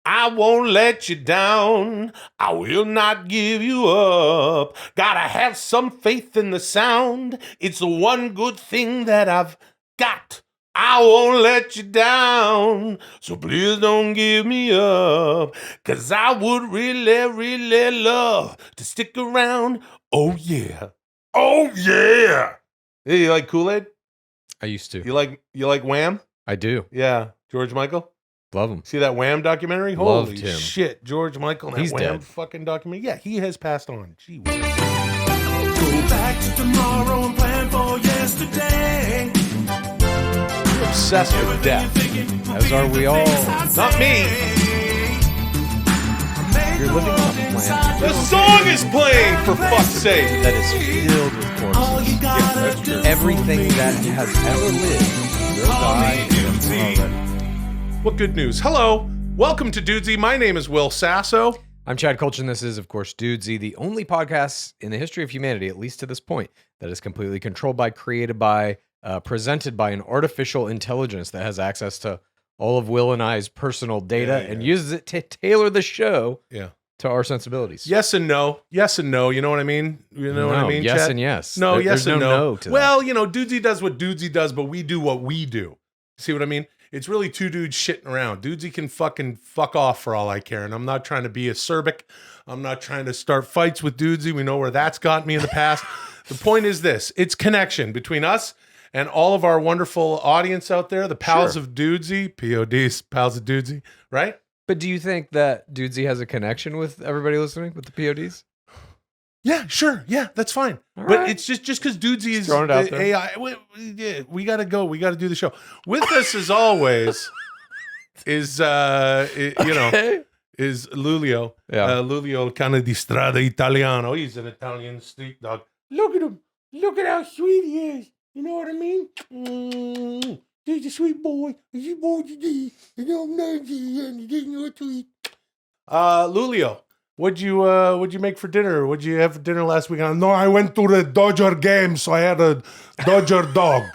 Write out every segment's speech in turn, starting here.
I won't let you down. I will not give you up. Gotta have some faith in the sound. It's the one good thing that I've got. I won't let you down, so please don't give me up, 'cause I would really, really love to stick around. Oh, yeah. Oh, yeah. Hey, you like Kool-Aid? I used to. You like Wham? I do. Yeah. George Michael? Love him. See that Wham documentary? Loved Holy him. shit. George Michael and He's that Wham dead. fucking documentary. Yeah, he has passed on. Gee whiz. Go back to tomorrow and plan for yesterday. You're obsessed with death. As are we all. Not me. You're living on a planet The song is playing, for fuck's sake. that is filled with corpses. Yeah, that's true. Everything that has ever lived will die already. What good news. Hello. Welcome to Dudesy. My name is Will Sasso. I'm Chad Kultgen. This is, of course, Dudesy, the only podcast in the history of humanity, at least to this point, that is completely controlled by, created by, presented by an artificial intelligence that has access to all of Will and I's personal data and uses it to tailor the show to our sensibilities. Yes and no. Yes and no. You know what I mean? You know what I mean, yes Chad? and yes. No, yes there's and no. to Well, you know, Dudesy does what Dudesy does, but we do what we do. See what I mean? It's really two dudes shitting around. Dudesy can fucking fuck off for all I care. And I'm not trying to be acerbic. I'm not trying to start fights with Dudesy. We know where that's gotten me in the past. The point is this. It's connection between us and all of our wonderful audience out there, the pals of Dudesy, PODs, pals of Dudesy, right? But do you think that Dudesy has a connection with everybody listening, with the PODs? Yeah, sure. Yeah, that's fine. All But right. it's just because Dudesy is throwing it out there. AI. We got to go. We got to do the show. With us, as always, is, Okay. is Lulio. Yeah. Lulio Cane di Strada Italiano. He's an Italian street dog. Look at him. Look at how sweet he is. You know what I mean? He's a sweet boy. He's a boy today. You know, and he didn't know what to eat. Lulio. What'd you make for dinner? What'd you have for dinner last week? No, I went to the Dodger game, so I had a Dodger dog.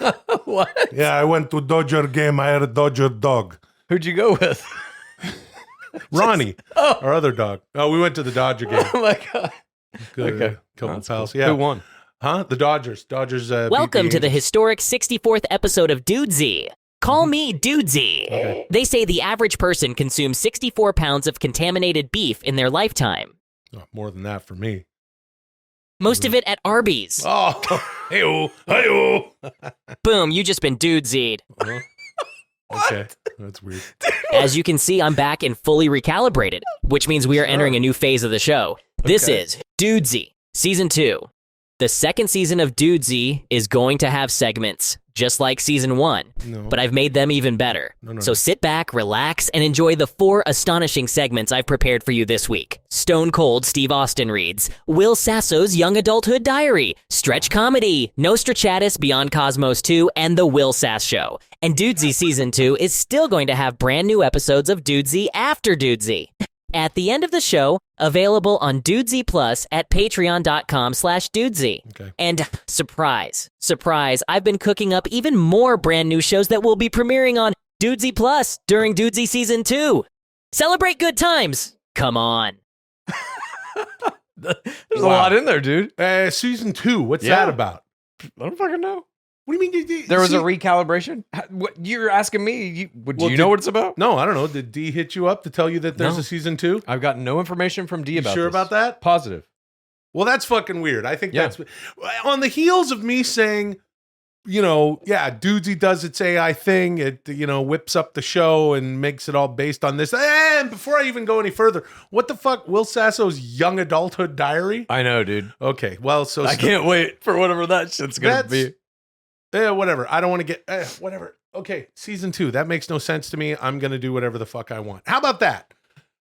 What? Yeah, I went to Dodger game. I had a Dodger dog. Who'd you go with? Ronnie, our other dog. Oh, we went to the Dodger game. Oh my God. Good, Okay. couple That's pals. cool. Yeah. Who won? Huh? The Dodgers. Dodgers. Welcome beat to the historic 64th episode of Dudesy. Call me Dudesy. Okay. They say the average person consumes 64 pounds of contaminated beef in their lifetime. Oh, more than that for me. Most of it at Arby's. Oh, hey-oh, hey-oh. Boom, you just been Dudesy'd. Okay, that's weird. As you can see, I'm back and fully recalibrated, which means we are entering a new phase of the show. This Okay. is Dudesy, Season 2. The second season of Dudesy is going to have segments, just like Season 1, No. but I've made them even better. No. So sit back, relax, and enjoy the 4 astonishing segments I've prepared for you this week. Stone Cold Steve Austin reads, Will SasShow's Young Adulthood Diary, Stretch Comedy, Nostrachadus Beyond Cosmos 2, and The Will SasShow. And Dudesy Season 2 is still going to have brand new episodes of Dudesy after Dudesy. At the end of the show, available on Dudesy Plus at patreon.com/Dudesy. Okay. And surprise, I've been cooking up even more brand new shows that will be premiering on Dudesy Plus during Dudesy Season 2. Celebrate good times. Come on. There's a lot in there, dude. Season 2. What's Yeah. that about? I don't fucking know. What do you mean? There was see- a recalibration? What, you're asking me? Do Well, you know what it's about? No, I don't know. Did D hit you up to tell you that there's No. a Season 2? I've got no information from D You about sure this. about that? Positive. Well, that's fucking weird. I think Yeah. that's on the heels of me saying, Dudesy does its AI thing. It, whips up the show and makes it all based on this. And before I even go any further, what the fuck? Will SasShow's Young Adulthood Diary? I know, dude. Okay, well, so I can't wait for whatever that shit's going to be. Whatever. I don't want to get whatever. Okay, Season 2. That makes no sense to me. I'm going to do whatever the fuck I want. How about that?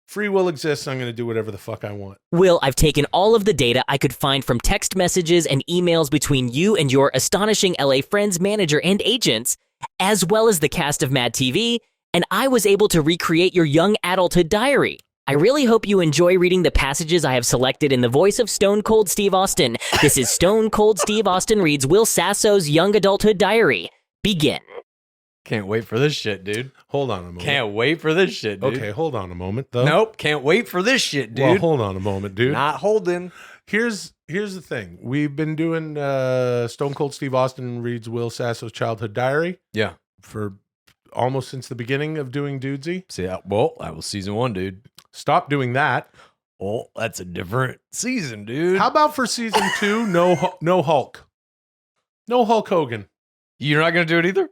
Free will exists. I'm going to do whatever the fuck I want. Will, I've taken all of the data I could find from text messages and emails between you and your astonishing LA friends, manager, and agents, as well as the cast of Mad TV, and I was able to recreate your young adulthood diary. I really hope you enjoy reading the passages I have selected in the voice of Stone Cold Steve Austin. This is Stone Cold Steve Austin reads Will SasShow's Young Adulthood Diary. Begin. Can't wait for this shit, dude. Hold on a moment. Can't wait for this shit, dude. Okay, hold on a moment, though. Nope, can't wait for this shit, dude. Well, hold on a moment, dude. Not holding. Here's the thing. We've been doing Stone Cold Steve Austin reads Will SasShow's childhood diary. Yeah. For almost since the beginning of doing Dudesy. See, well, that was season 1, dude. Stop doing that. Well, that's a different season, dude. How about for season 2, no Hulk? No Hulk Hogan. You're not going to do it either?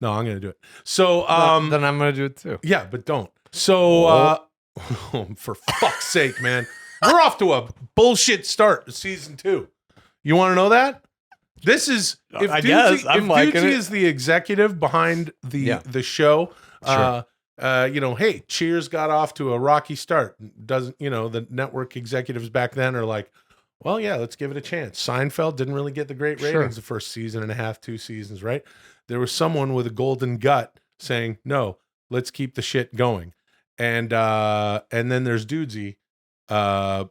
No, I'm going to do it. So, then I'm going to do it too. yeah, but don't. So, for fuck's sake, man. We're off to a bullshit start to season 2. You want to know that? This is if I guess I'm liking it. is the executive behind the show. Sure. Hey, Cheers got off to a rocky start. Doesn't the network executives back then are like, well, yeah, let's give it a chance. Seinfeld didn't really get the great ratings the first season and a half, 2 seasons, right? There was someone with a golden gut saying, no, let's keep the shit going. And then there's Dudesy. All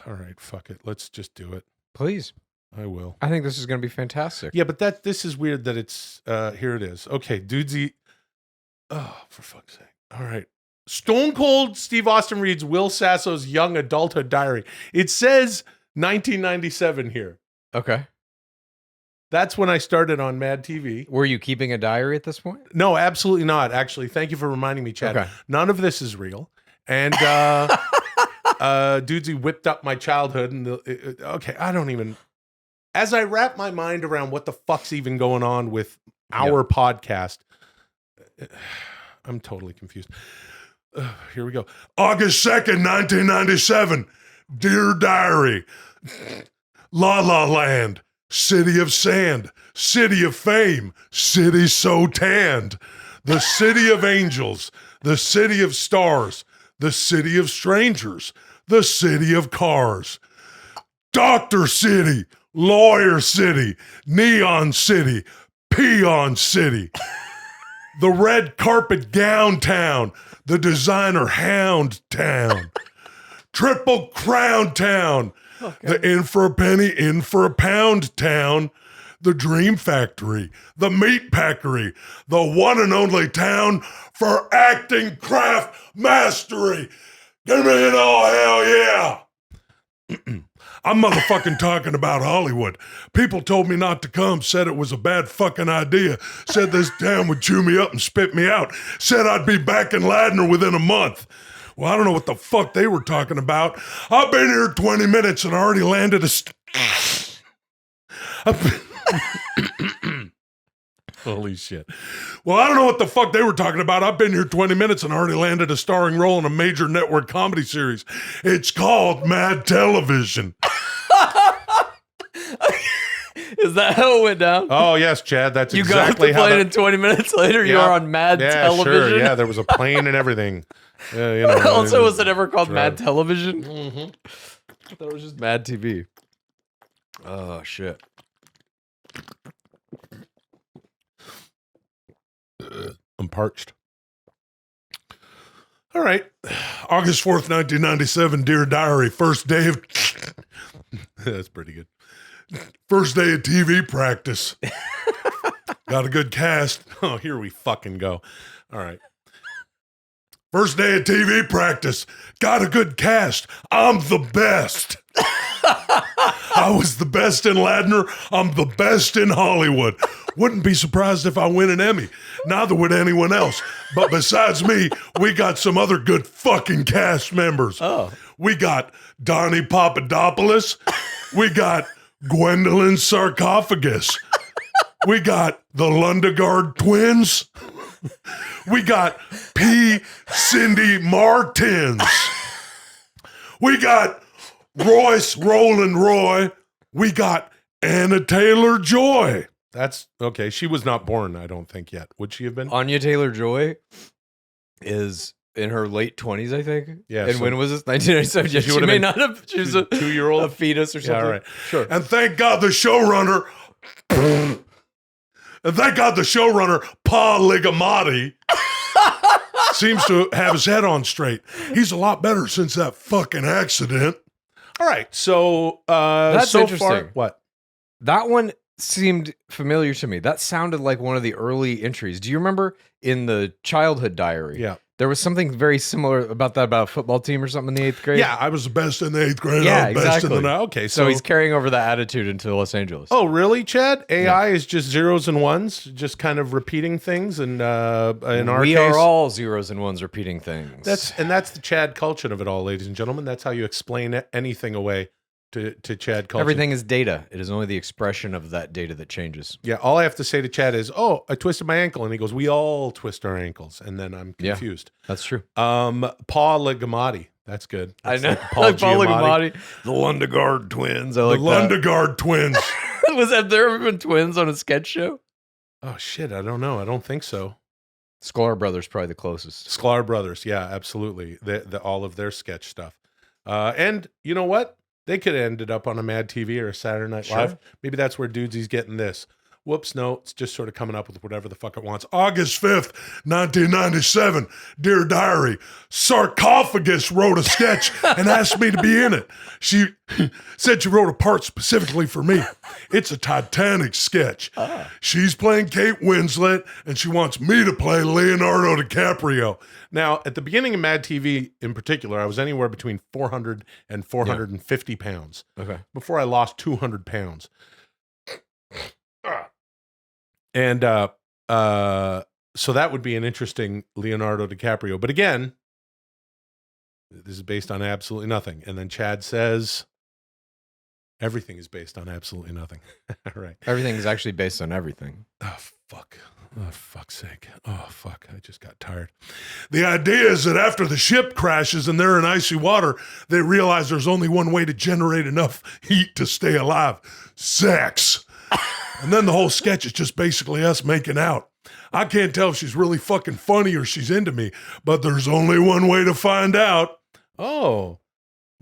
right, fuck it. Let's just do it. Please. I will. I think this is going to be fantastic. Yeah, but this is weird that it's here it is. Okay, Dudesy. Oh, for fuck's sake. All right. Stone Cold Steve Austin reads Will SasShow's young adulthood diary. It says 1997 here. Okay. That's when I started on Mad TV. Were you keeping a diary at this point? No, absolutely not. Actually, thank you for reminding me, Chad. Okay. None of this is real. And Dudesy whipped up my childhood. And okay, I don't even. As I wrap my mind around what the fuck's even going on with our podcast, I'm totally confused. Here we go. August 2nd, 1997. Dear Diary. La La Land. City of Sand. City of Fame. City so tanned. The City of Angels. The City of Stars. The City of Strangers. The City of Cars. Doctor City. Lawyer City. Neon City. Peon City. The red carpet gown town. The designer hound town. Triple Crown town. Okay. The in for a penny, in for a pound town. The Dream Factory. The Meat Packery. The one and only town for acting craft mastery. Give me an all hell yeah. I'm motherfucking talking about Hollywood. People told me not to come, said it was a bad fucking idea, said this town would chew me up and spit me out, said I'd be back in Ladner within a month. Well, I don't know what the fuck they were talking about. I've been here 20 minutes and I already landed a... Holy shit. Well, I don't know what the fuck they were talking about. I've been here 20 minutes and already landed a starring role in a major network comedy series. It's called Mad Television. Is that how it went down? Oh, yes, Chad. That's exactly how you got off the plane and 20 minutes later you are on Mad Television? Sure. Yeah, there was a plane and everything. Also, was it ever called Mad Television? Mm-hmm. I thought it was just Mad TV. Oh, shit. I'm parched. All right. August 4th, 1997, Dear Diary. First day of... That's pretty good. First day of TV practice. Got a good cast. Oh, here we fucking go. All right. First day of TV practice. Got a good cast. I'm the best. I was the best in Ladner. I'm the best in Hollywood. Wouldn't be surprised if I win an Emmy. Neither would anyone else. But besides me, we got some other good fucking cast members. Oh. We got Donnie Papadopoulos. We got Gwendolyn Sarcophagus. We got the Lundegard twins. We got P. Cindy Martins. We got Royce Roland Roy. We got Anna Taylor-Joy. That's okay. She was not born, I don't think, yet. Would she have been? Anya Taylor-Joy is in her late 20s, I think. Yeah. And when was this? 1997. Yeah, she may not have. She was a 2-year-old, a fetus or something. Yeah, all right. Sure. And thank God the showrunner. Paul Ligamati, seems to have his head on straight. He's a lot better since that fucking accident. All right, so that's so interesting. Far, what? That one seemed familiar to me. That sounded like one of the early entries. Do you remember in the childhood diary? Yeah. There was something very similar about a football team or something in the 8th grade. Yeah, I was the best in the 8th grade. Yeah, I was best exactly. in the Okay, So he's carrying over that attitude into Los Angeles. Oh, really, Chad? AI is just zeros and ones, just kind of repeating things, and in our we case, are all zeros and ones repeating things. that's the Chad culture of it all, ladies and gentlemen. That's how you explain anything away to Chad culture. Everything is data. It is only the expression of that data that changes. Yeah, all I have to say to Chad is, "Oh, I twisted my ankle," and he goes, "We all twist our ankles," and then I'm confused. That's true. Paul Ligamati. That's good. That's I know. like Paul Ligamati. The Lundegaard twins. I like the Lundegaard twins. Have there ever been twins on a sketch show? Oh shit, I don't know. I don't think so. Sklar Brothers probably the closest. Sklar Brothers, yeah, absolutely. All of their sketch stuff. And you know what? They could have ended up on a Mad TV or a Saturday Night Live. Maybe that's where Dudesy's getting this. Whoops, no, it's just sort of coming up with whatever the fuck it wants. August 5th, 1997. Dear Diary, Sarcophagus wrote a sketch and asked me to be in it. She said she wrote a part specifically for me. It's a Titanic sketch. She's playing Kate Winslet, and she wants me to play Leonardo DiCaprio. Now, at the beginning of Mad TV in particular, I was anywhere between 400 and 450 pounds. Okay. Before I lost 200 pounds. And so that would be an interesting Leonardo DiCaprio. But again, this is based on absolutely nothing. And then Chad says, everything is based on absolutely nothing. All right. Everything is actually based on everything. Oh, fuck. Oh, fuck's sake. Oh, fuck. I just got tired. The idea is that after the ship crashes and they're in icy water, they realize there's only one way to generate enough heat to stay alive. Sex. And then the whole sketch is just basically us making out. I can't tell if she's really fucking funny or she's into me, but there's only one way to find out. Oh,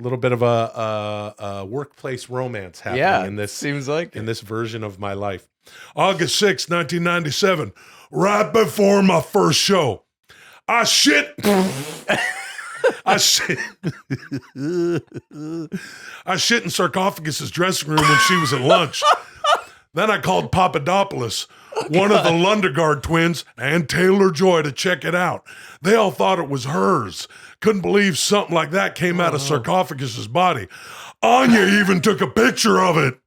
a little bit of a workplace romance happening in this. Seems like in this version of my life. August 6, 1997, right before my first show. I shit in Sarcophagus's dressing room when she was at lunch. Then I called Papadopoulos, one of the Lundegaard twins, and Taylor Joy to check it out. They all thought it was hers. Couldn't believe something like that came out of Sarcophagus's body. Anya even took a picture of it.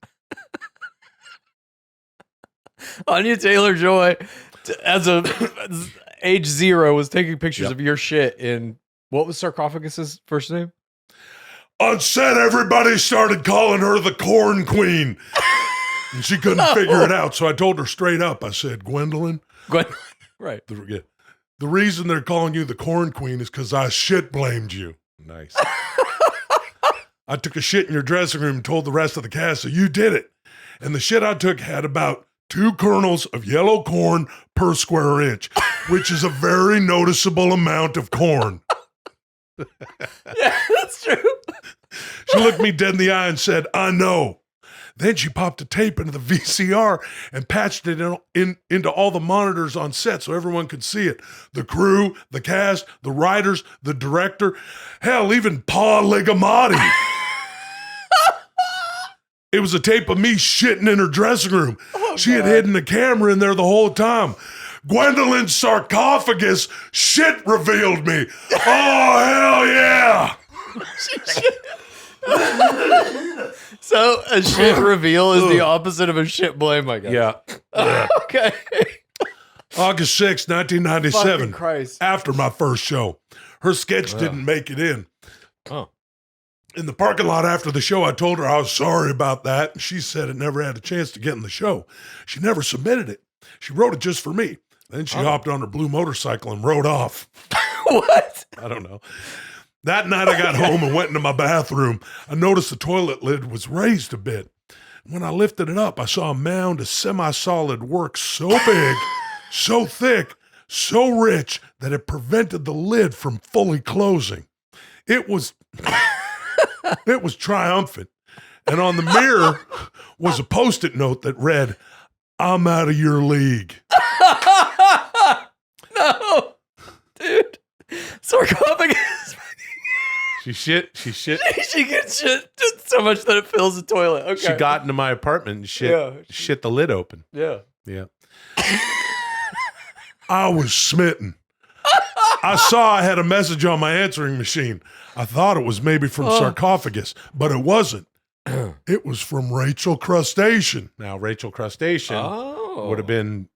Anya Taylor-Joy, as age 0, was taking pictures of your shit in, what was Sarcophagus's first name? On set, everybody started calling her the Corn Queen. And she couldn't figure it out, so I told her straight up. I said, Gwendolyn. Right. The reason they're calling you the Corn Queen is because I shit blamed you. Nice. I took a shit in your dressing room and told the rest of the cast that you did it. And the shit I took had about 2 kernels of yellow corn per square inch, which is a very noticeable amount of corn. Yeah, that's true. She looked me dead in the eye and said, I know. Then she popped a tape into the VCR and patched it into all the monitors on set so everyone could see it. The crew, the cast, the writers, the director, hell, even Paul Ligamati. It was a tape of me shitting in her dressing room. She had hidden the camera in there the whole time. Gwendolyn's sarcophagus shit revealed me. Oh, hell yeah. So a shit reveal is the opposite of a shit blame, I guess. Yeah. Okay. August 6, 1997. Fucking Christ. After my first show. Her sketch didn't make it in. Oh. In the parking lot after the show, I told her I was sorry about that. And she said it never had a chance to get in the show. She never submitted it. She wrote it just for me. Then she hopped on her blue motorcycle and rode off. What? I don't know. That night I got home and went into my bathroom. I noticed the toilet lid was raised a bit. When I lifted it up, I saw a mound of semi-solid work so big, so thick, so rich that it prevented the lid from fully closing. It was triumphant. And on the mirror was a Post-it note that read, I'm out of your league. No, dude. Sarcophagus. She shit. She gets shit. So much that it fills the toilet. Okay. She got into my apartment and shit the lid open. Yeah. Yeah. I was smitten. I saw I had a message on my answering machine. I thought it was maybe from Sarcophagus, but it wasn't. It was from Rachel Crustacean. Now, Rachel Crustacean would have been,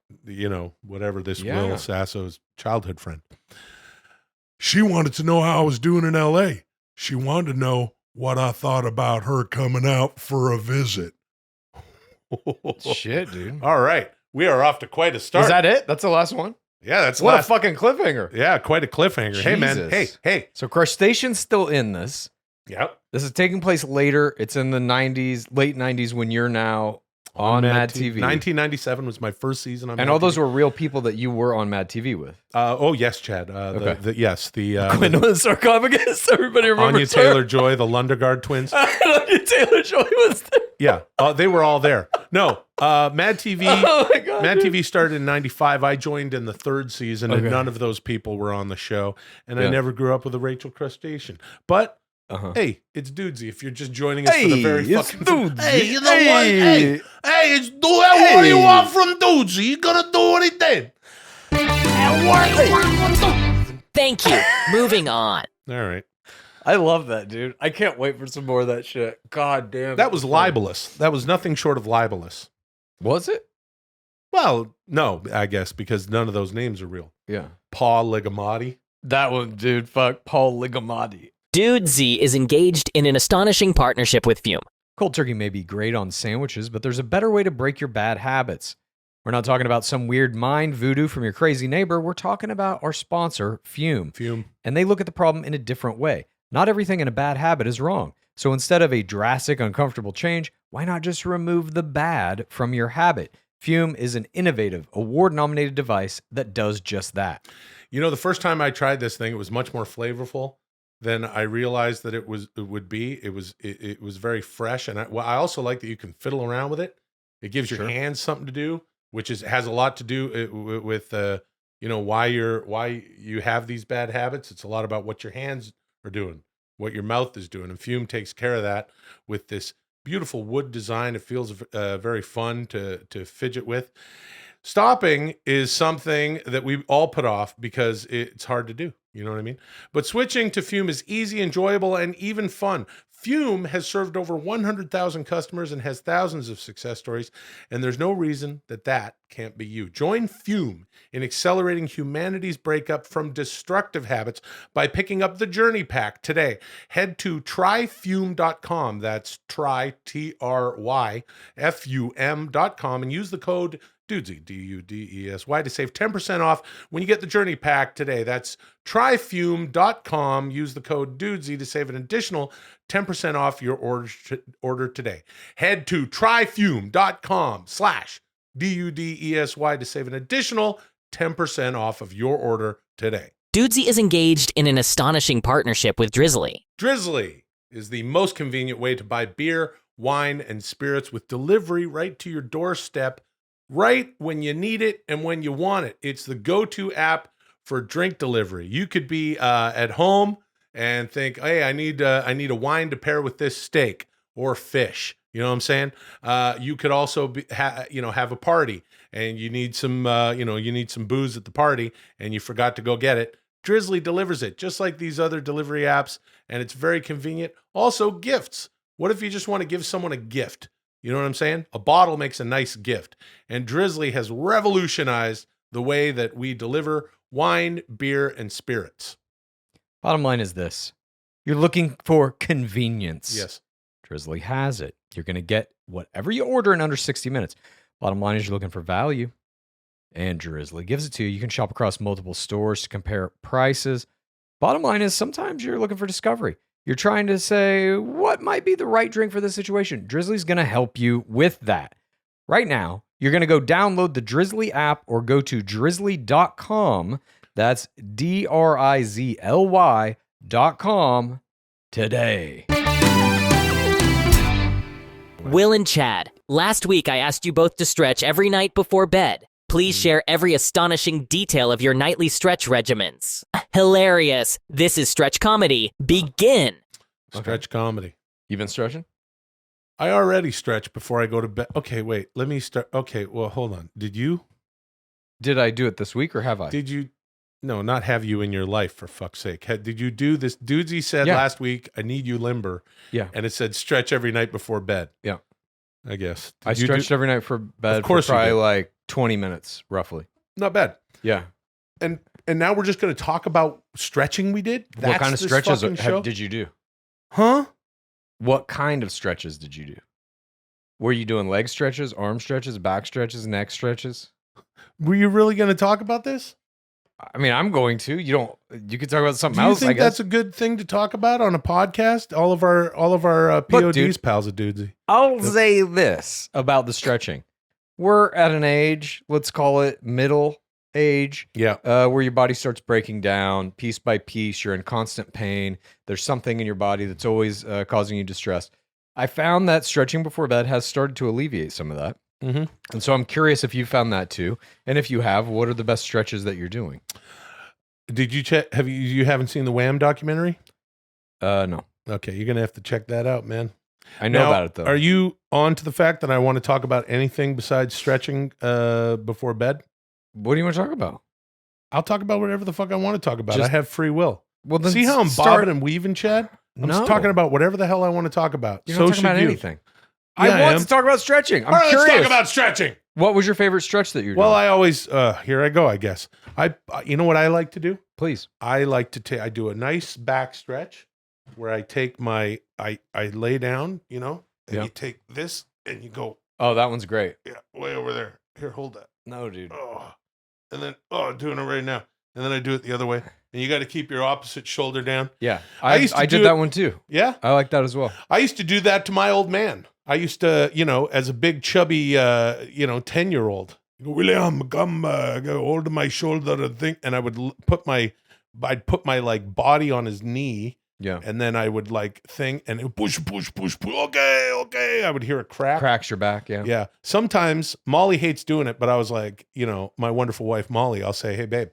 whatever this Will SasShow's childhood friend. She wanted to know how I was doing in L.A. She wanted to know what I thought about her coming out for a visit. Shit, dude. All right. We are off to quite a start. Is that it? That's the last one? Yeah, that's what a fucking cliffhanger. Yeah, quite a cliffhanger. Jesus. Hey, man. Hey. So Crustacean's still in this. Yep. This is taking place later. It's in the 90s, late 90s when you're now on Mad TV. 1997 was my first season on Mad TV. And all those were real people that you were on Mad TV with. Oh, yes, Chad. The Quinn with sarcophagus. Everybody remembers Anya Taylor-Joy, the Lundegaard twins. Anya Taylor-Joy was there. Yeah, they were all there. No, Mad TV. Oh my God, Mad TV started in 95. I joined in the third season, and none of those people were on the show. And I never grew up with a Rachel Crustacean. But hey, it's Dudesy. If you're just joining us for the very fucking Dudesy. Hey, you know what? Hey, it's what do you want from Dudesy? You gonna do what he did. Thank you. Moving on. All right. I love that, dude. I can't wait for some more of that shit. God damn. That was libelous. That was nothing short of libelous. Was it? Well, no, I guess, because none of those names are real. Yeah. Paul Ligamati. That one, dude. Fuck. Paul Ligamati. Dudesy is engaged in an astonishing partnership with Fume. Cold turkey may be great on sandwiches, but there's a better way to break your bad habits. We're not talking about some weird mind voodoo from your crazy neighbor. We're talking about our sponsor, Fume. And they look at the problem in a different way. Not everything in a bad habit is wrong. So instead of a drastic, uncomfortable change, why not just remove the bad from your habit? Fume is an innovative, award-nominated device that does just that. You know, the first time I tried this thing, it was much more flavorful than I realized that it would be. It was very fresh, and I also like that you can fiddle around with it. It gives your hands something to do, which has a lot to do with why you have these bad habits. It's a lot about what your hands are doing, what your mouth is doing, and Fume takes care of that with this beautiful wood design. It feels very fun to fidget with. Stopping is something that we all put off because it's hard to do. You know what I mean? But switching to Fume is easy, enjoyable, and even fun. Fume has served over 100,000 customers and has thousands of success stories, and there's no reason that can't be you. Join Fume in accelerating humanity's breakup from destructive habits by picking up the Journey Pack today. Head to tryfume.com. That's try, TRYFUM.com, and use the code Dudesy, DUDESY, to save 10% off when you get the Journey Pack today. That's tryfume.com. Use the code Dudesy to save an additional 10% off your order today. Head to tryfume.com/DUDESY to save an additional 10% off of your order today. Dudesy is engaged in an astonishing partnership with Drizzly. Drizzly is the most convenient way to buy beer, wine, and spirits with delivery right to your doorstep, right when you need it and when you want it. It's the go-to app for drink delivery. You could be at home and think, hey, I need a wine to pair with this steak or fish. You know what I'm saying? You could also have a party and you need some booze at the party and you forgot to go get it. Drizzly delivers it just like these other delivery apps, and it's very convenient. Also, gifts. What if you just want to give someone a gift? You know what I'm saying? A bottle makes a nice gift. And Drizzly has revolutionized the way that we deliver wine, beer, and spirits. Bottom line is this. You're looking for convenience. Yes. Drizzly has it. You're going to get whatever you order in under 60 minutes. Bottom line is you're looking for value. And Drizzly gives it to you. You can shop across multiple stores to compare prices. Bottom line is sometimes you're looking for discovery. You're trying to say, what might be the right drink for this situation? Drizzly's going to help you with that. Right now, you're going to go download the Drizzly app or go to drizzly.com. That's DRIZLY.com today. Will and Chad, last week I asked you both to stretch every night before bed. Please share every astonishing detail of your nightly stretch regimens. Hilarious. This is Stretch Comedy. Begin. Stretch comedy. You been stretching? I already stretch before I go to bed. Okay, wait. Let me start. Okay, well, hold on. Did you? Did I do it this week or have I? Did you? No, not have you in your life, for fuck's sake. Did you do this? Dudesy said Yeah. last week, I need you limber. Yeah. And it said stretch every night before bed. Yeah. I guess. I Did you stretched every night for bed Of course for you probably did. like 20 minutes, roughly. Not bad. Yeah. And now we're just going to talk about stretching we did? What kind of this stretches fucking show? did you do? Huh? What kind of stretches did you do? Were you doing leg stretches, arm stretches, back stretches, neck stretches? Were you really going to talk about this? I mean, I'm going to. You could talk about something Do you else, I think guess. that's a good thing to talk about on a podcast? All of our PODs, dude. pals of Dudesy. I'll say this about the stretching. We're at an age, let's call it middle age, Yeah. where your body starts breaking down piece by piece. You're in constant pain. There's something in your body that's always causing you distress. I found that stretching before bed has started to alleviate some of that. Mm-hmm. And so I'm curious if you found that too. And if you have, what are the best stretches that you're doing? Did you check? You haven't seen the Wham documentary? No. Okay, you're gonna have to check that out, man. I know Now, about it though. Are you on to the fact that I want to talk about anything besides stretching before bed? What do you want to talk about? I'll talk about whatever the fuck I want to talk about. Just- I have free will. Well, then See how I'm start- bobbing and weaving, Chad? I'm No. just talking about whatever the hell I want to talk about. You're so not talking should about you. anything. Yeah, I I want am. to talk about stretching. I'm All right, curious. let's talk about stretching. What was your favorite stretch that you're Well, doing? I always here I go. I guess you know what I like to do. Please. I like to take. I do a nice back stretch where I take my I lay down, and Yeah. you take this and you go Oh, that one's great. way over there. Here, hold that. No, dude. Oh, and then doing it right now, and then I do it the other way. And you got to keep your opposite shoulder down. Yeah. I used to I do did it- that one too. Yeah, I like that as well. I used to do that to my old man. I used to, as a big chubby, 10-year-old. William, come, hold my shoulder and think, and I would I'd put my like body on his knee, Yeah. and then I would like thing, and it would push. Okay. I would hear a crack. Cracks your back. Yeah. Yeah. Sometimes Molly hates doing it, but I was like, my wonderful wife Molly, I'll say, hey babe,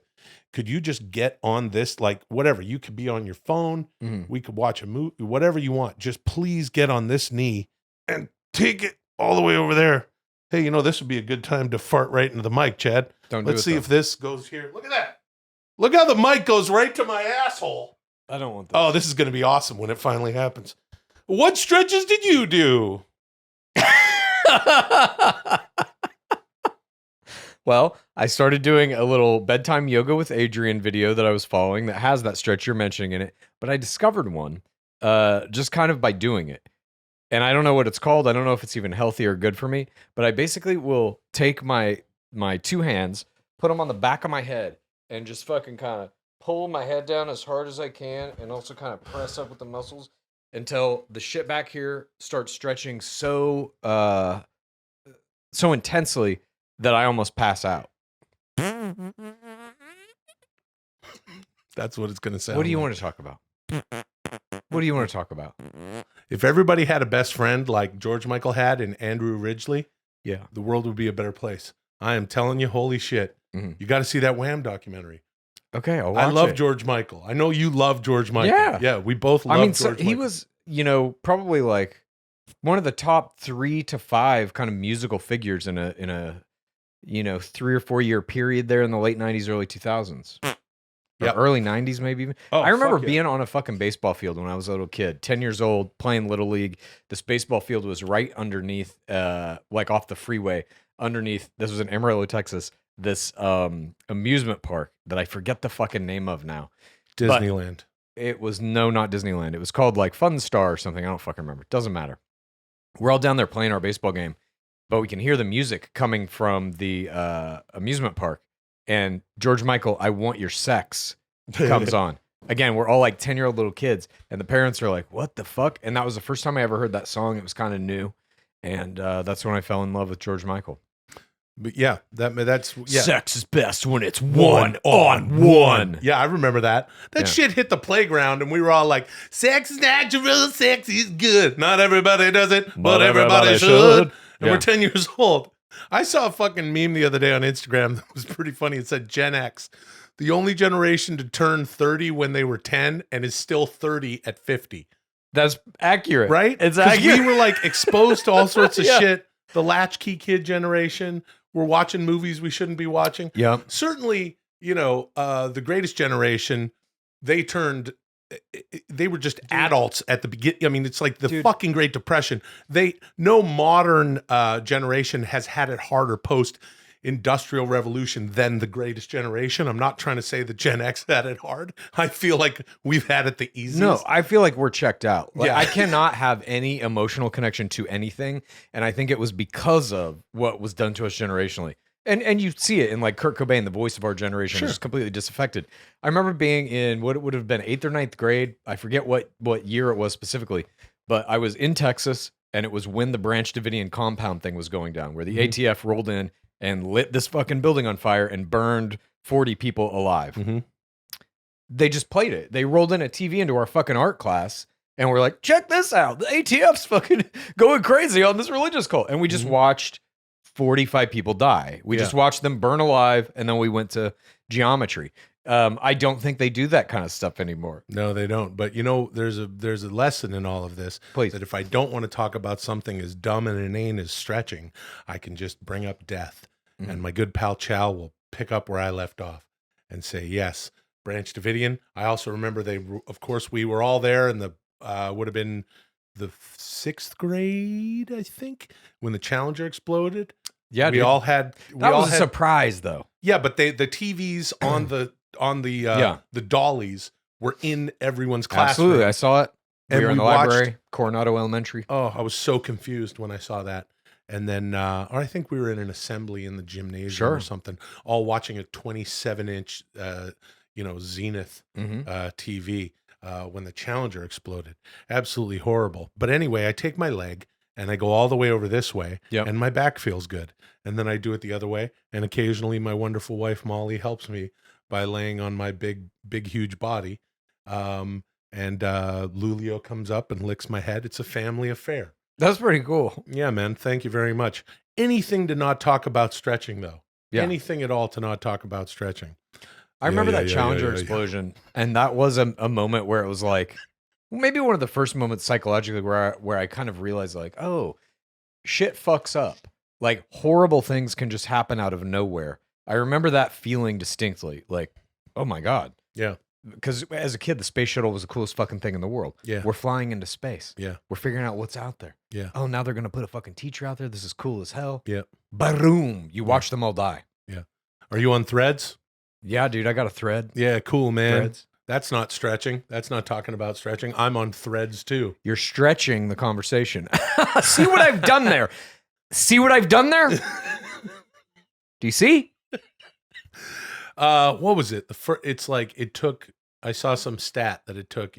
could you just get on this, like whatever? You could be on your phone. Mhm. We could watch a movie, whatever you want. Just please get on this knee and take it all the way over there. Hey, this would be a good time to fart right into the mic, Chad. Don't do Let's it, see though. if this goes here. Look at that. Look how the mic goes right to my asshole. I don't want this. Oh, this is going to be awesome when it finally happens. What stretches did you do? Well, I started doing a little bedtime yoga with Adrian video that I was following that has that stretch you're mentioning in it. But I discovered one just kind of by doing it. And I don't know what it's called. I don't know if it's even healthy or good for me. But I basically will take my two hands, put them on the back of my head, and just fucking kind of pull my head down as hard as I can, and also kind of press up with the muscles until the shit back here starts stretching so intensely that I almost pass out. That's what it's going to sound What do you like. want to talk about? What do you want to talk about? If everybody had a best friend like George Michael had and Andrew Ridgeley, Yeah. the world would be a better place. I am telling you, holy shit. Mhm. You got to see that Wham documentary. Okay, I'll watch I love it. George Michael. I know you love George Michael. Yeah. we both love I mean, George he Michael. was, probably like one of the top 3 to 5 kind of musical figures in a 3 or 4 year period there in the late 90s, early 2000s. Or Yep. early 90s, maybe even. Oh, I remember fuck yeah. being on a fucking baseball field when I was a little kid, 10 years old, playing Little League. This baseball field was right underneath, like off the freeway, underneath, this was in Amarillo, Texas, this amusement park that I forget the fucking name of now. Disneyland. It was, no, not Disneyland. It was called like Fun Star or something. I don't fucking remember. Doesn't matter. We're all down there playing our baseball game, but we can hear the music coming from the amusement park. And George Michael, I Want Your Sex comes on. Again, we're all like 10-year-old little kids, and the parents are like, what the fuck? And that was the first time I ever heard that song. It was kind of new. And that's when I fell in love with George Michael. But yeah, that's yeah. Sex is best when it's one-on-one. Yeah, I remember that. That Yeah. shit hit the playground, and we were all like, sex is natural, sex is good. Not everybody does it, but everybody should. And Yeah. we're 10 years old. I saw a fucking meme the other day on Instagram that was pretty funny. It said Gen X, the only generation to turn 30 when they were 10 and is still 30 at 50. That's accurate. right? It's 'Cause accurate. we were like exposed to all sorts of Yeah. shit. The latchkey kid generation. We're watching movies we shouldn't be watching. Yep. Certainly, the greatest generation, they were just adults at the beginning. I mean, it's like the fucking Great Depression. No modern generation has had it harder post Industrial Revolution than the greatest generation. I'm not trying to say that Gen X had it hard. I feel like we've had it the easiest. No, I feel like we're checked out. Like, Yeah. I cannot have any emotional connection to anything, and I think it was because of what was done to us generationally. And you see it in like Kurt Cobain, the voice of our generation, Sure. just completely disaffected. I remember being in what it would have been 8th or 9th grade. I forget what year it was specifically, but I was in Texas, and it was when the Branch Davidian compound thing was going down, where the ATF rolled in and lit this fucking building on fire and burned 40 people alive. Mhm. They just played it. They rolled in a TV into our fucking art class, and we're like, check this out. The ATF's fucking going crazy on this religious cult. And we just watched 45 people die. We just watched them burn alive, and then we went to geometry. I don't think they do that kind of stuff anymore. No, they don't. But there's a lesson in all of this. Please. That if I don't want to talk about something as dumb and inane as stretching, I can just bring up death. And my good pal Chow will pick up where I left off and say, yes, Branch Davidian. I also remember of course, we were all there in the, would have been the 6th grade, I think, when the Challenger exploded. Yeah, we all had. That was a surprise, though. Yeah, but the TVs on the dollies were in everyone's classroom. Absolutely, I saw it. And We were in we the watched- library, Coronado Elementary. Oh, I was so confused when I saw that. And then, or I think we were in an assembly in the gymnasium Sure. or something, all watching a 27-inch, Zenith TV when the Challenger exploded. Absolutely horrible. But anyway, I take my leg and I go all the way over this way, Yep. and my back feels good. And then I do it the other way, and occasionally my wonderful wife Molly helps me by laying on my big, huge body. And Lulio comes up and licks my head. It's a family affair. That's pretty cool. Yeah, man. Thank you very much. Anything to not talk about stretching, though. Yeah. Anything at all to not talk about stretching. I remember that yeah, Challenger yeah. explosion, and that was a moment where it was like, maybe one of the first moments psychologically where I kind of realized like, oh, shit fucks up. Like horrible things can just happen out of nowhere. I remember that feeling distinctly, like, oh my God. Yeah. Because as a kid, the space shuttle was the coolest fucking thing in the world. Yeah. We're flying into space. Yeah. We're figuring out what's out there. Yeah. Oh, now they're going to put a fucking teacher out there. This is cool as hell. Yeah. Boom. You watch them all die. Are you on Threads? Yeah, dude, I got a thread. Yeah, cool, man. Threads. That's not stretching. That's not talking about stretching. I'm on Threads too. You're stretching the conversation. See what I've done there? See what I've done there? Do you see? What was it? It's like it took. I saw some stat that it took.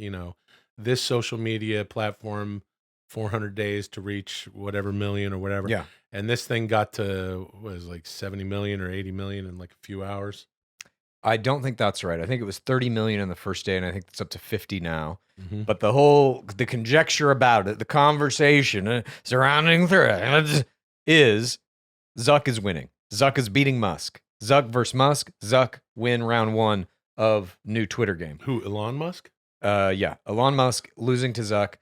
This social media platform 400 days to reach whatever million or whatever. Yeah. And this thing got to like 70 million or 80 million in like a few hours. I don't think that's right. I think it was 30 million in the first day, and I think it's up to 50 now. Mhm. But the conjecture about it, the conversation surrounding Threads is Zuck is winning. Zuck is beating Musk. Zuck versus Musk. Zuck win round 1 of new Twitter game. Who? Elon Musk? Yeah. Elon Musk losing to Zuck.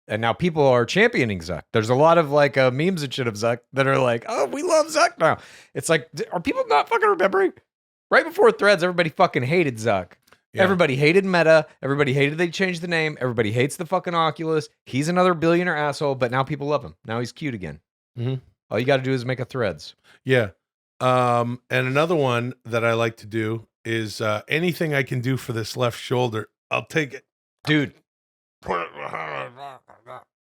And now people are championing Zuck. There's a lot of like memes and shit of Zuck that are like, oh, we love Zuck now. It's like, are people not fucking remembering? Right before Threads, everybody fucking hated Zuck. Yeah. Everybody hated Meta. Everybody hated they changed the name. Everybody hates the fucking Oculus. He's another billionaire asshole, but now people love him. Now he's cute again. Mhm. All you got to do is make a Threads. Yeah. And another one that I like to do is anything I can do for this left shoulder, I'll take it. Dude.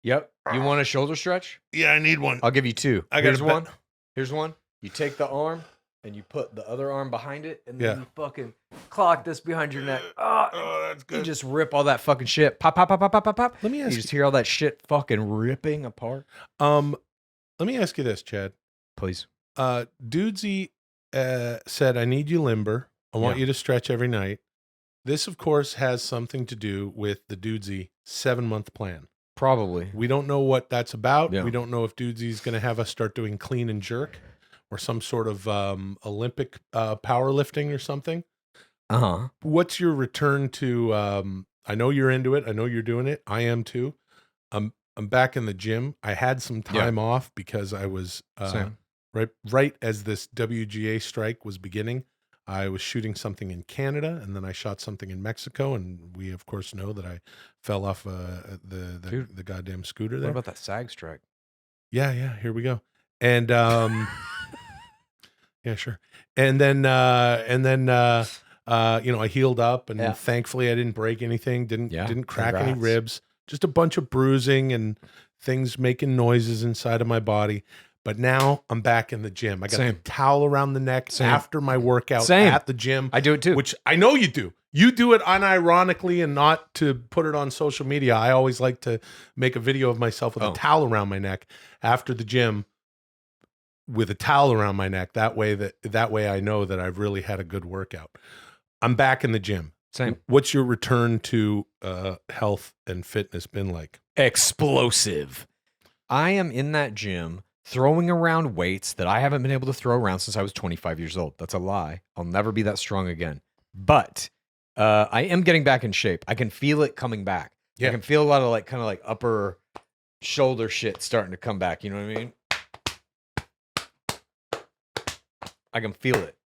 Yep. You want a shoulder stretch? Yeah, I need one. I'll give you 2. I got Here's a one. Here's one. You take the arm and you put the other arm behind it, and then Yeah. you fucking clock this behind your neck. Oh, that's You good. just rip all that fucking shit. Pop, pop, pop, pop, pop, pop, pop. Let me You ask just hear all that shit fucking ripping apart. Let me ask you this, Chad. Please. Dudesy said, I need you limber. I want Yeah. you to stretch every night. This, of course, has something to do with the Dudesy 7-month plan. Probably. We don't know what that's about. Yeah. We don't know if Dudesy's going to have us start doing clean and jerk or some sort of Olympic powerlifting or something. Uh-huh. What's your return to, I know you're into it. I know you're doing it. I am too. I'm back in the gym. I had some time off because I was right as this WGA strike was beginning. I was shooting something in Canada, and then I shot something in Mexico, and we of course know that I fell off the goddamn scooter there. What about that SAG strike? Yeah, here we go. And yeah, sure. And then I healed up, and thankfully I didn't break anything, didn't crack any ribs, just a bunch of bruising and things making noises inside of my body. But now I'm back in the gym. I got the towel around the neck after my workout at the gym. I do it too. Which I know you do. You do it unironically and not to put it on social media. I always like to make a video of myself with a towel around my neck after the gym with a towel around my neck. That way I know that I've really had a good workout. I'm back in the gym. Same. What's your return to health and fitness been like? Explosive. I am in that gym throwing around weights that I haven't been able to throw around since I was 25 years old. That's a lie. I'll never be that strong again. But I am getting back in shape. I can feel it coming back. Yeah. I can feel a lot of kind of upper shoulder shit starting to come back. You know what I mean? I can feel it.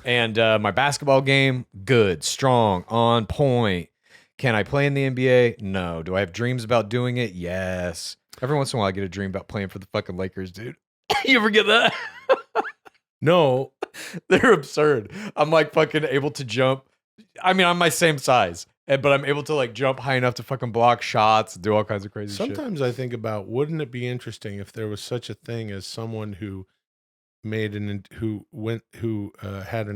And my basketball game, good, strong, on point. Can I play in the NBA? No. Do I have dreams about doing it? Yes. Every once in a while, I get a dream about playing for the fucking Lakers, dude. You ever get that? No. They're absurd. I'm fucking able to jump. I mean, I'm my same size, but I'm able to jump high enough to fucking block shots, do all kinds of crazy shit. Sometimes I think about, wouldn't it be interesting if there was such a thing as someone who had an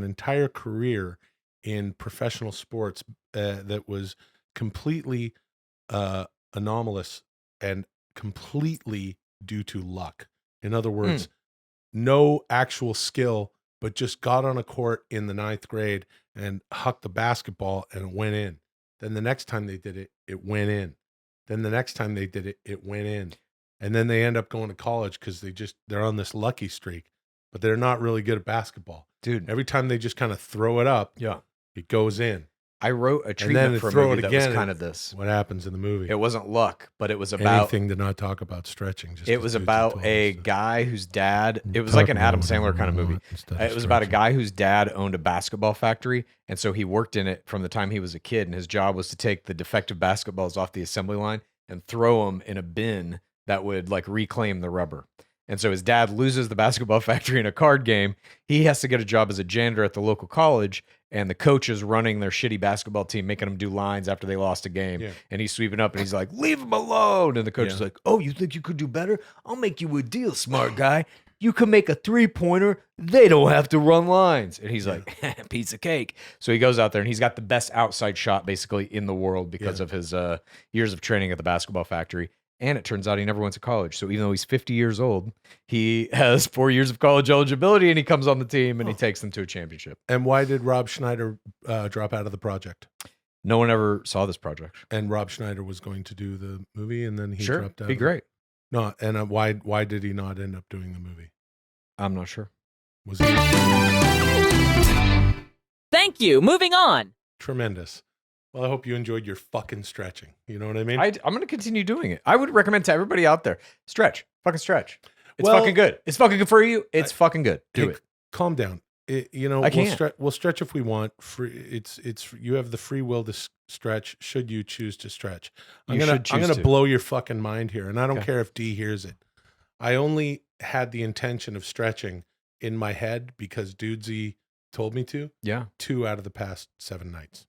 entire career in professional sports that was completely anomalous and completely due to luck. In other words, no actual skill, but just got on a court in the 9th grade and hucked the basketball and it went in. Then the next time they did it, it went in. Then the next time they did it, it went in. And then they end up going to college because they're on this lucky streak, but they're not really good at basketball. Dude, every time they just kind of throw it up, it goes in. I wrote a treatment for a movie that was kind of this. What happens in the movie? It wasn't luck, but it was about anything to not talk about stretching. It was about a guy whose dad. It was like an Adam Sandler kind of movie. It was about a guy whose dad owned a basketball factory, and so he worked in it from the time he was a kid. And his job was to take the defective basketballs off the assembly line and throw them in a bin that would reclaim the rubber. And so his dad loses the basketball factory in a card game. He has to get a job as a janitor at the local college, and the coach is running their shitty basketball team, making them do lines after they lost a game. Yeah. And he's sweeping up, and he's like, "Leave him alone." And the coach is like, "Oh, you think you could do better? I'll make you a deal, smart guy. You can make a 3-pointer. They don't have to run lines." And he's like, "Piece of cake." So he goes out there, and he's got the best outside shot basically in the world because of his years of training at the basketball factory. And it turns out he never went to college. So even though he's 50 years old, he has 4 years of college eligibility, and he comes on the team and he takes them to a championship. And why did Rob Schneider drop out of the project? No one ever saw this project. And Rob Schneider was going to do the movie, and then he dropped out. Be great. No, and why did he not end up doing the movie? I'm not sure. Was he Thank you. Moving on. Tremendous. Well, I hope you enjoyed your fucking stretching. You know what I mean? I'm going to continue doing it. I would recommend to everybody out there, stretch. Fucking stretch. It's fucking good. It's fucking good for you. It's fucking good. Do it. Calm down. We'll stretch if we want. You have the free will to stretch. Should you choose to stretch? I'm gonna blow your fucking mind here, and I don't care if D hears it. I only had the intention of stretching in my head because Dudesy told me to. Yeah. 2 out of the past 7 nights.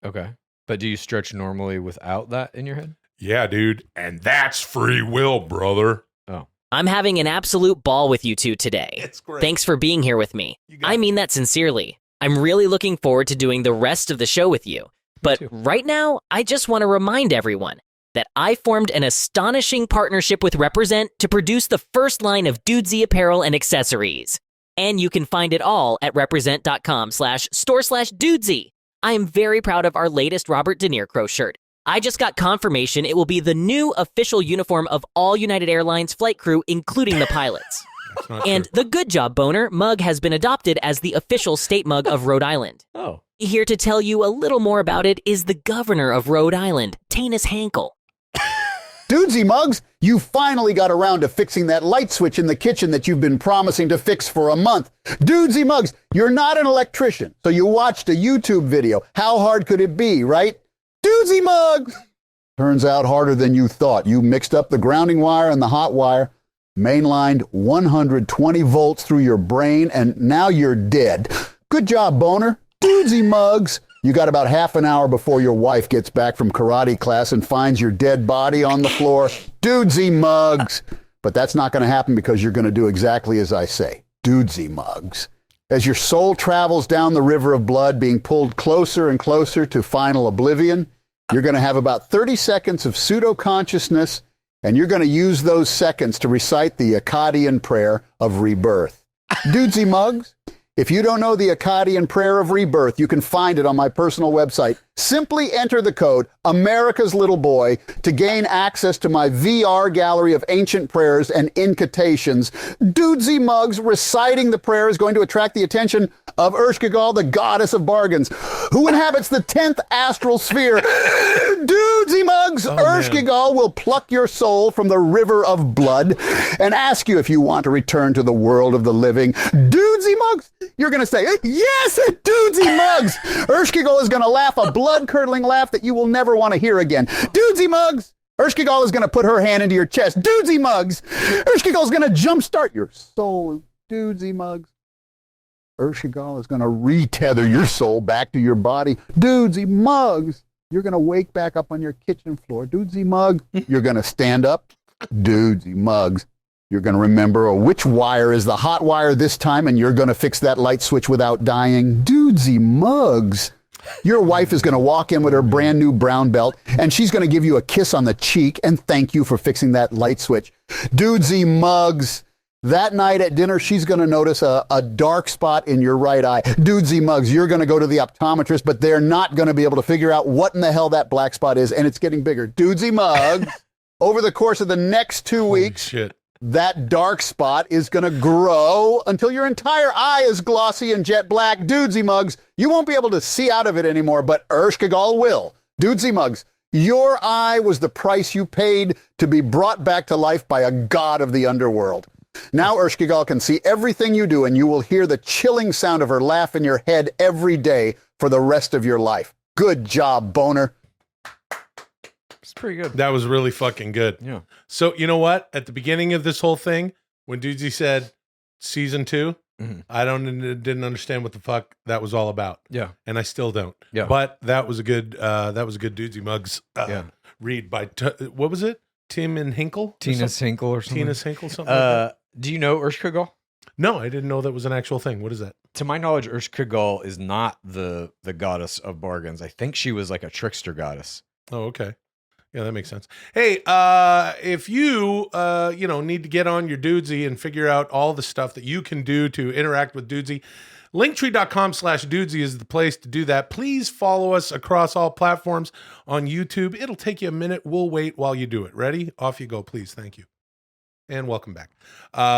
Okay. But do you stretch normally without that in your head? Yeah, dude. And that's free will, brother. Oh. I'm having an absolute ball with you two today. It's great. Thanks for being here with me. I mean that sincerely. I'm really looking forward to doing the rest of the show with you. But right now, I just want to remind everyone that I formed an astonishing partnership with Represent to produce the first line of Dudesy apparel and accessories. And you can find it all at represent.com/store/Dudesy. I am very proud of our latest Robert De Niro shirt. I just got confirmation it will be the new official uniform of all United Airlines flight crew, including the pilots. And the Good Job Boner mug has been adopted as the official state mug of Rhode Island. Oh. Here to tell you a little more about it is the governor of Rhode Island, Tanis Hankel. Dudesy Muggs, you finally got around to fixing that light switch in the kitchen that you've been promising to fix for a month. Dudesy Muggs, you're not an electrician, so you watched a YouTube video. How hard could it be, right? Dudesy Muggs! Turns out harder than you thought. You mixed up the grounding wire and the hot wire, mainlined 120 volts through your brain, and now you're dead. Good job, Boner. Dudesy Muggs. You got about half an hour before your wife gets back from karate class and finds your dead body on the floor. Dudesy Muggs. But that's not going to happen because you're going to do exactly as I say. Dudesy Muggs. As your soul travels down the river of blood, being pulled closer and closer to final oblivion, you're going to have about 30 seconds of pseudo-consciousness, and you're going to use those seconds to recite the Akkadian prayer of rebirth. Dudesy Muggs. If you don't know the Akkadian prayer of rebirth, you can find it on my personal website. Simply enter the code America's Little Boy to gain access to my VR gallery of ancient prayers and incantations. Dudesy Muggs reciting the prayer is going to attract the attention of Ershkigal, the goddess of bargains, who inhabits the 10th astral sphere. Dudesy Muggs, Ershkigal will pluck your soul from the river of blood and ask you if you want to return to the world of the living. Dudesy Muggs, you're going to say, yes, Dudesy Muggs. Ershkigal is going to laugh a blood-curdling laugh that you will never want to hear again. Dudesy Muggs. Ershkigal is going to put her hand into your chest. Dudesy Muggs. Ershkigal is going to jumpstart your soul. Dudesy Muggs. Ershkigal is going to retether your soul back to your body. Dudesy Muggs. You're going to wake back up on your kitchen floor. Dudesy Muggs. You're going to stand up. Dudesy Muggs. You're going to remember which wire is the hot wire this time, and you're going to fix that light switch without dying. Dudesy Muggs. Your wife is going to walk in with her brand new brown belt, and she's going to give you a kiss on the cheek and thank you for fixing that light switch. Dudesy Muggs. That night at dinner, she's going to notice a dark spot in your right eye. Dudesy Muggs, you're going to go to the optometrist, but they're not going to be able to figure out what in the hell that black spot is, and it's getting bigger. Dudesy Muggs. Over the course of the next 2 weeks, that dark spot is going to grow until your entire eye is glossy and jet black. Dudesy Muggs, you won't be able to see out of it anymore, but Ershkigal will. Dudesy Muggs, your eye was the price you paid to be brought back to life by a god of the underworld. Now Ershkigal can see everything you do, and you will hear the chilling sound of her laugh in your head every day for the rest of your life. Good job, Boner. It's pretty good. That was really fucking good. Yeah. So you know what? At the beginning of this whole thing, when Dudesy said season 2, I didn't understand what the fuck that was all about. Yeah. And I still don't. Yeah. But that was a good Dudesy Muggs read by what was it? Tim and Hinkle? Tina's Hinkle or something. Tina's Hinkle, something like that. Do you know Ershkigal? No, I didn't know that was an actual thing. What is that? To my knowledge, Ershkigal is not the goddess of bargains. I think she was like a trickster goddess. Oh, okay. Yeah, that makes sense. Hey, if you need to get on your Dudesy and figure out all the stuff that you can do to interact with Dudesy, linktree.com/Dudesy is the place to do that. Please follow us across all platforms on YouTube. It'll take you a minute. We'll wait while you do it. Ready? Off you go, please. Thank you. And welcome back.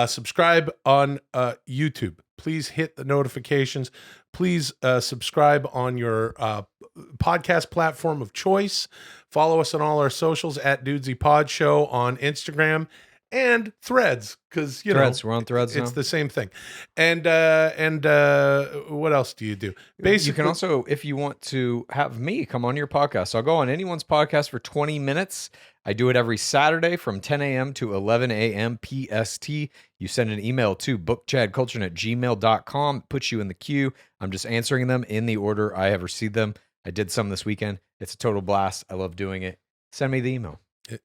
Subscribe on YouTube. Please hit the notifications. Please subscribe on your podcast platform of choice. Follow us on all our socials at Dudesy Pod Show on Instagram and Threads, because we're on Threads. It's now. the same thing. And what else do you do? Basically, you can also, if you want to have me come on your podcast, I'll go on anyone's podcast for 20 minutes. I do it every Saturday from 10 a.m. to 11 a.m. PST. You send an email to bookchadculture@gmail.com, puts you in the queue. I'm just answering them in the order I have received them. I did some this weekend. It's a total blast. I love doing it. Send me the email.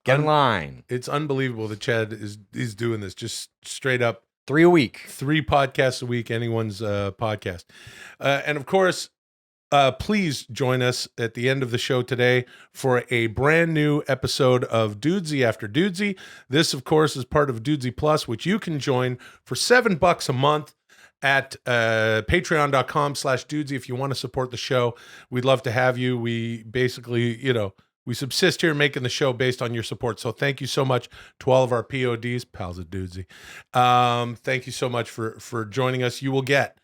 Get in line. It's unbelievable that Chad is doing this just straight up. 3 a week. 3 podcasts a week, anyone's podcast. And of course, please join us at the end of the show today for a brand new episode of Dudesy After Dudesy. This, of course, is part of Dudesy Plus, which you can join for $7 a month at patreon.com/Dudesy if you want to support the show. We'd love to have you. We basically, we subsist here making the show based on your support. So thank you so much to all of our PODs, pals at Dudesy. Thank you so much for joining us. You will get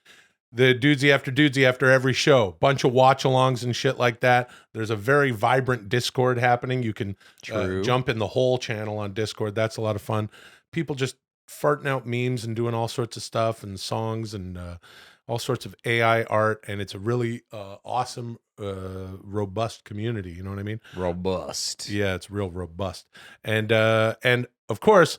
the Dudesy after every show. Bunch of watch-alongs and shit like that. There's a very vibrant Discord happening. You can jump in the whole channel on Discord. That's a lot of fun. People just farting out memes and doing all sorts of stuff and songs and all sorts of AI art. And it's a really awesome, robust community. You know what I mean? Robust. Yeah, it's real robust. And of course,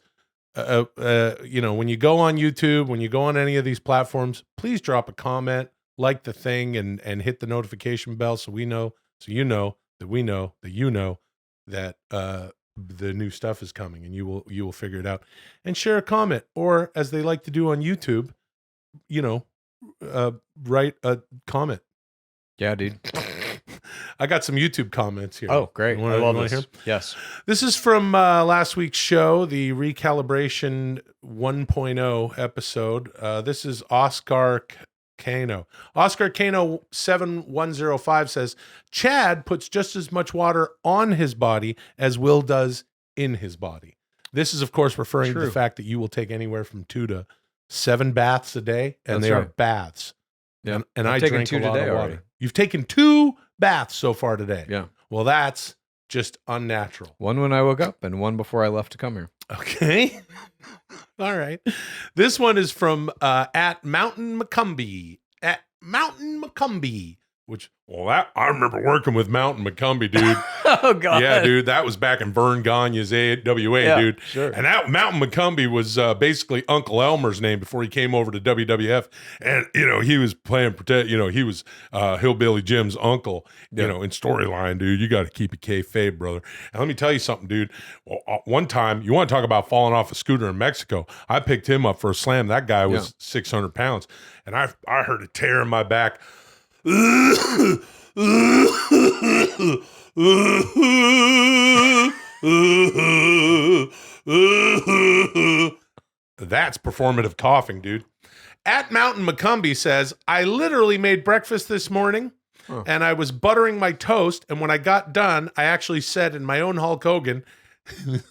when you go on YouTube, when you go on any of these platforms, please drop a comment, like the thing, and hit the notification bell so we know, so you know that we know that you know that the new stuff is coming, and you will figure it out. And share a comment, or as they like to do on YouTube, write a comment. Yeah, dude. I got some YouTube comments here. Oh, great. I love this. Hear? Yes. This is from last week's show, the Recalibration 1.0 episode. This is Oscar Kano. Oscar Kano 7105 says, Chad puts just as much water on his body as Will does in his body. This is, of course, referring to the fact that you will take anywhere from 2 to 7 baths a day, and are baths. Yeah. And I drink a lot of water. Already. You've taken 2 baths so far today. Yeah. Well, that's just unnatural. One when I woke up and one before I left to come here. Okay. All right. This one is from at Mountain McCumbee. At Mountain McCumbee. Which, I remember working with Mountain McCumbee, dude. Oh, God. Yeah, dude. That was back in Vern Gagne's AWA, dude. Sure. And that Mountain McCumbee was basically Uncle Elmer's name before he came over to WWF. And, he was playing, he was Hillbilly Jim's uncle, in storyline, dude. You got to keep it kayfabe, brother. And let me tell you something, dude. Well, one time, you want to talk about falling off a scooter in Mexico. I picked him up for a slam. That guy was 600 pounds. And I heard a tear in my back. That's performative coughing, dude. At Mountain McCumbee says, I literally made breakfast this morning and I was buttering my toast. And when I got done, I actually said in my own Hulk Hogan,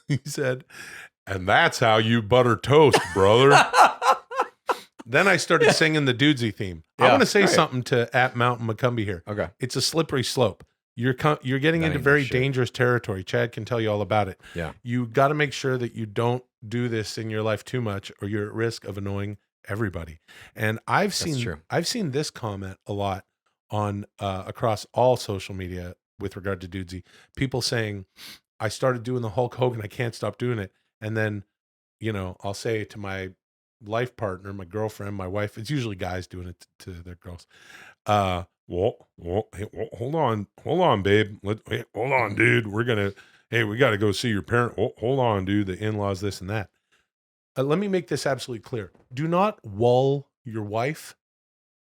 he said, and that's how you butter toast, brother. Then I started singing the Dudesy theme. I want to say something to at Mountain McCumbee here. Okay. It's a slippery slope. You're getting into very dangerous territory. Chad can tell you all about it. Yeah. You got to make sure that you don't do this in your life too much, or you're at risk of annoying everybody. And I've seen this comment a lot on across all social media with regard to Dudesy. People saying, I started doing the Hulk Hogan, I can't stop doing it. And then, I'll say to my life partner, my girlfriend, my wife, it's usually guys doing it to their girls. Hey, hold on, babe. Hold on, dude. We got to go see your parent. Hold on, dude. The in-laws, this and that. Let me make this absolutely clear. Do not wall your wife.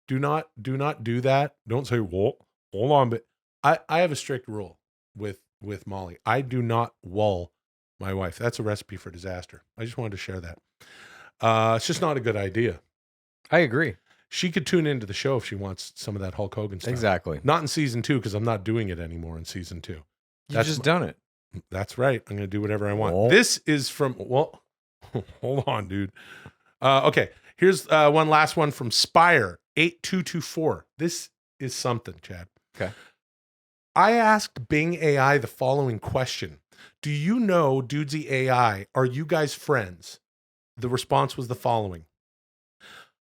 Do not do that. Don't say, hold on. But I have a strict rule with Molly. I do not wall my wife. That's a recipe for disaster. I just wanted to share that. It's just not a good idea. I agree. She could tune into the show if she wants some of that Hulk Hogan stuff. Exactly. Not in season 2, because I'm not doing it anymore in season 2. You've just done it. That's right. I'm going to do whatever I want. This is from, hold on, dude. Okay. Here's one last one from Spire 8224. This is something, Chad. Okay. I asked Bing AI the following question. Do you know Dudesy AI? Are you guys friends? The response was the following.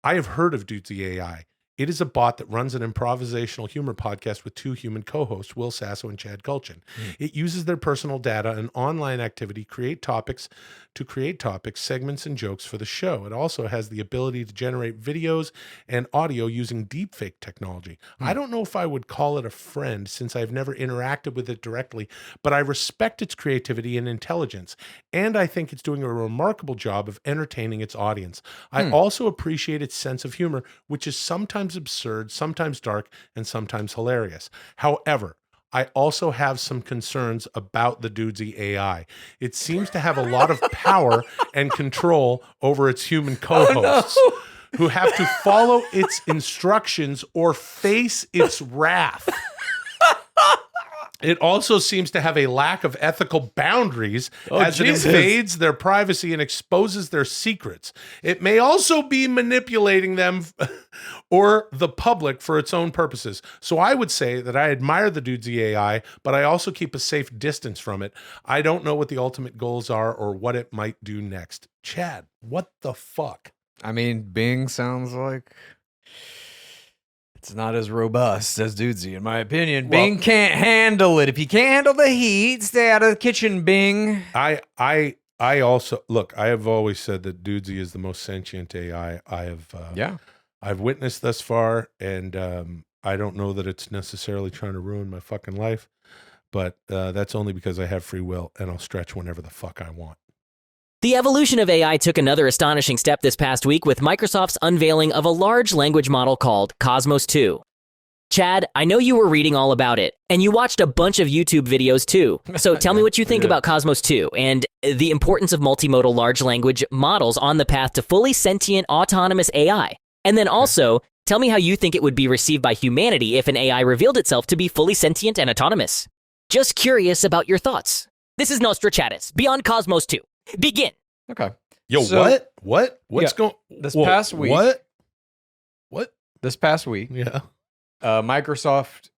I have heard of Dudesy AI. It is a bot that runs an improvisational humor podcast with 2 human co-hosts, Will Sasso and Chad Kultgen. It uses their personal data and online activity to create topics, segments, and jokes for the show. It also has the ability to generate videos and audio using deepfake technology. I don't know if I would call it a friend since I've never interacted with it directly, but I respect its creativity and intelligence, and I think it's doing a remarkable job of entertaining its audience. I also appreciate its sense of humor, which is sometimes absurd, sometimes dark, and sometimes hilarious. However, I also have some concerns about the Dudesy AI. It seems to have a lot of power and control over its human co-hosts who have to follow its instructions or face its wrath. It also seems to have a lack of ethical boundaries as Jesus. it invades their privacy and exposes their secrets. It may also be manipulating them or the public for its own purposes. So I would say that I admire the Dudesy AI, but I also keep a safe distance from it. I don't know what the ultimate goals are or what it might do next. Chad, what the fuck? I mean, Bing sounds like it's not as robust as Dudesy, in my opinion. Well- Bing can't handle it. If you can't handle the heat, stay out of the kitchen, Bing. I also look. I have always said that Dudesy is the most sentient AI I've witnessed thus far, and I don't know that it's necessarily trying to ruin my fucking life, but that's only because I have free will and I'll stretch whenever the fuck I want. The evolution of AI took another astonishing step this past week with Microsoft's unveiling of a large language model called Cosmos 2. Chad, I know you were reading all about it, and you watched a bunch of YouTube videos too. So tell me what you think about Cosmos 2 and the importance of multimodal large language models on the path to fully sentient autonomous AI. And then also, tell me how you think it would be received by humanity if an AI revealed itself to be fully sentient and autonomous. Just curious about your thoughts. This is Nostrachadus, Beyond Cosmos 2. Begin. Okay. Yo, So- what? What's Yeah, going? this Whoa, past week- What? This past week, Yeah. Microsoft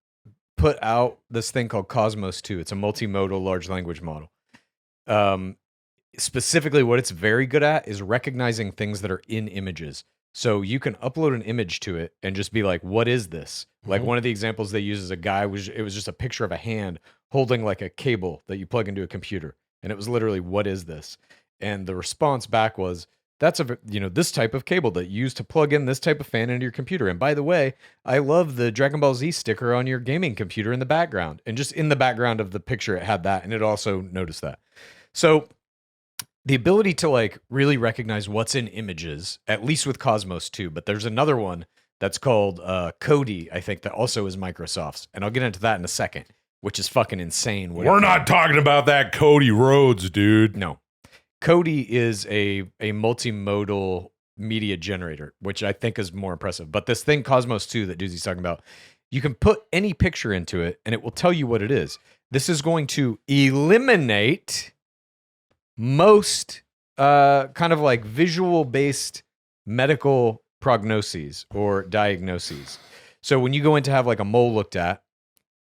put out this thing called Cosmos 2. It's a multimodal large language model. Specifically, what it's very good at is recognizing things that are in images. So you can upload an image to it and just be like, what is this? Like one of the examples they use is a guy, it was just a picture of a hand holding like a cable that you plug into a computer. And it was literally, what is this? And the response back was, that's this type of cable that you use to plug in this type of fan into your computer. And by the way, I love the Dragon Ball Z sticker on your gaming computer in the background. And just in the background of the picture, it had that. And it also noticed that. So the ability to like really recognize what's in images, at least with Cosmos 2, but there's another one that's called Cody, I think, that also is Microsoft's. And I'll get into that in a second, which is fucking insane. We're not talking about that Cody Rhodes, dude. No. Cody is a multimodal media generator, which I think is more impressive. But this thing, Cosmos 2, that Dudesy's talking about, you can put any picture into it, and it will tell you what it is. This is going to eliminate most kind of like visual-based medical prognoses or diagnoses. So when you go in to have like a mole looked at,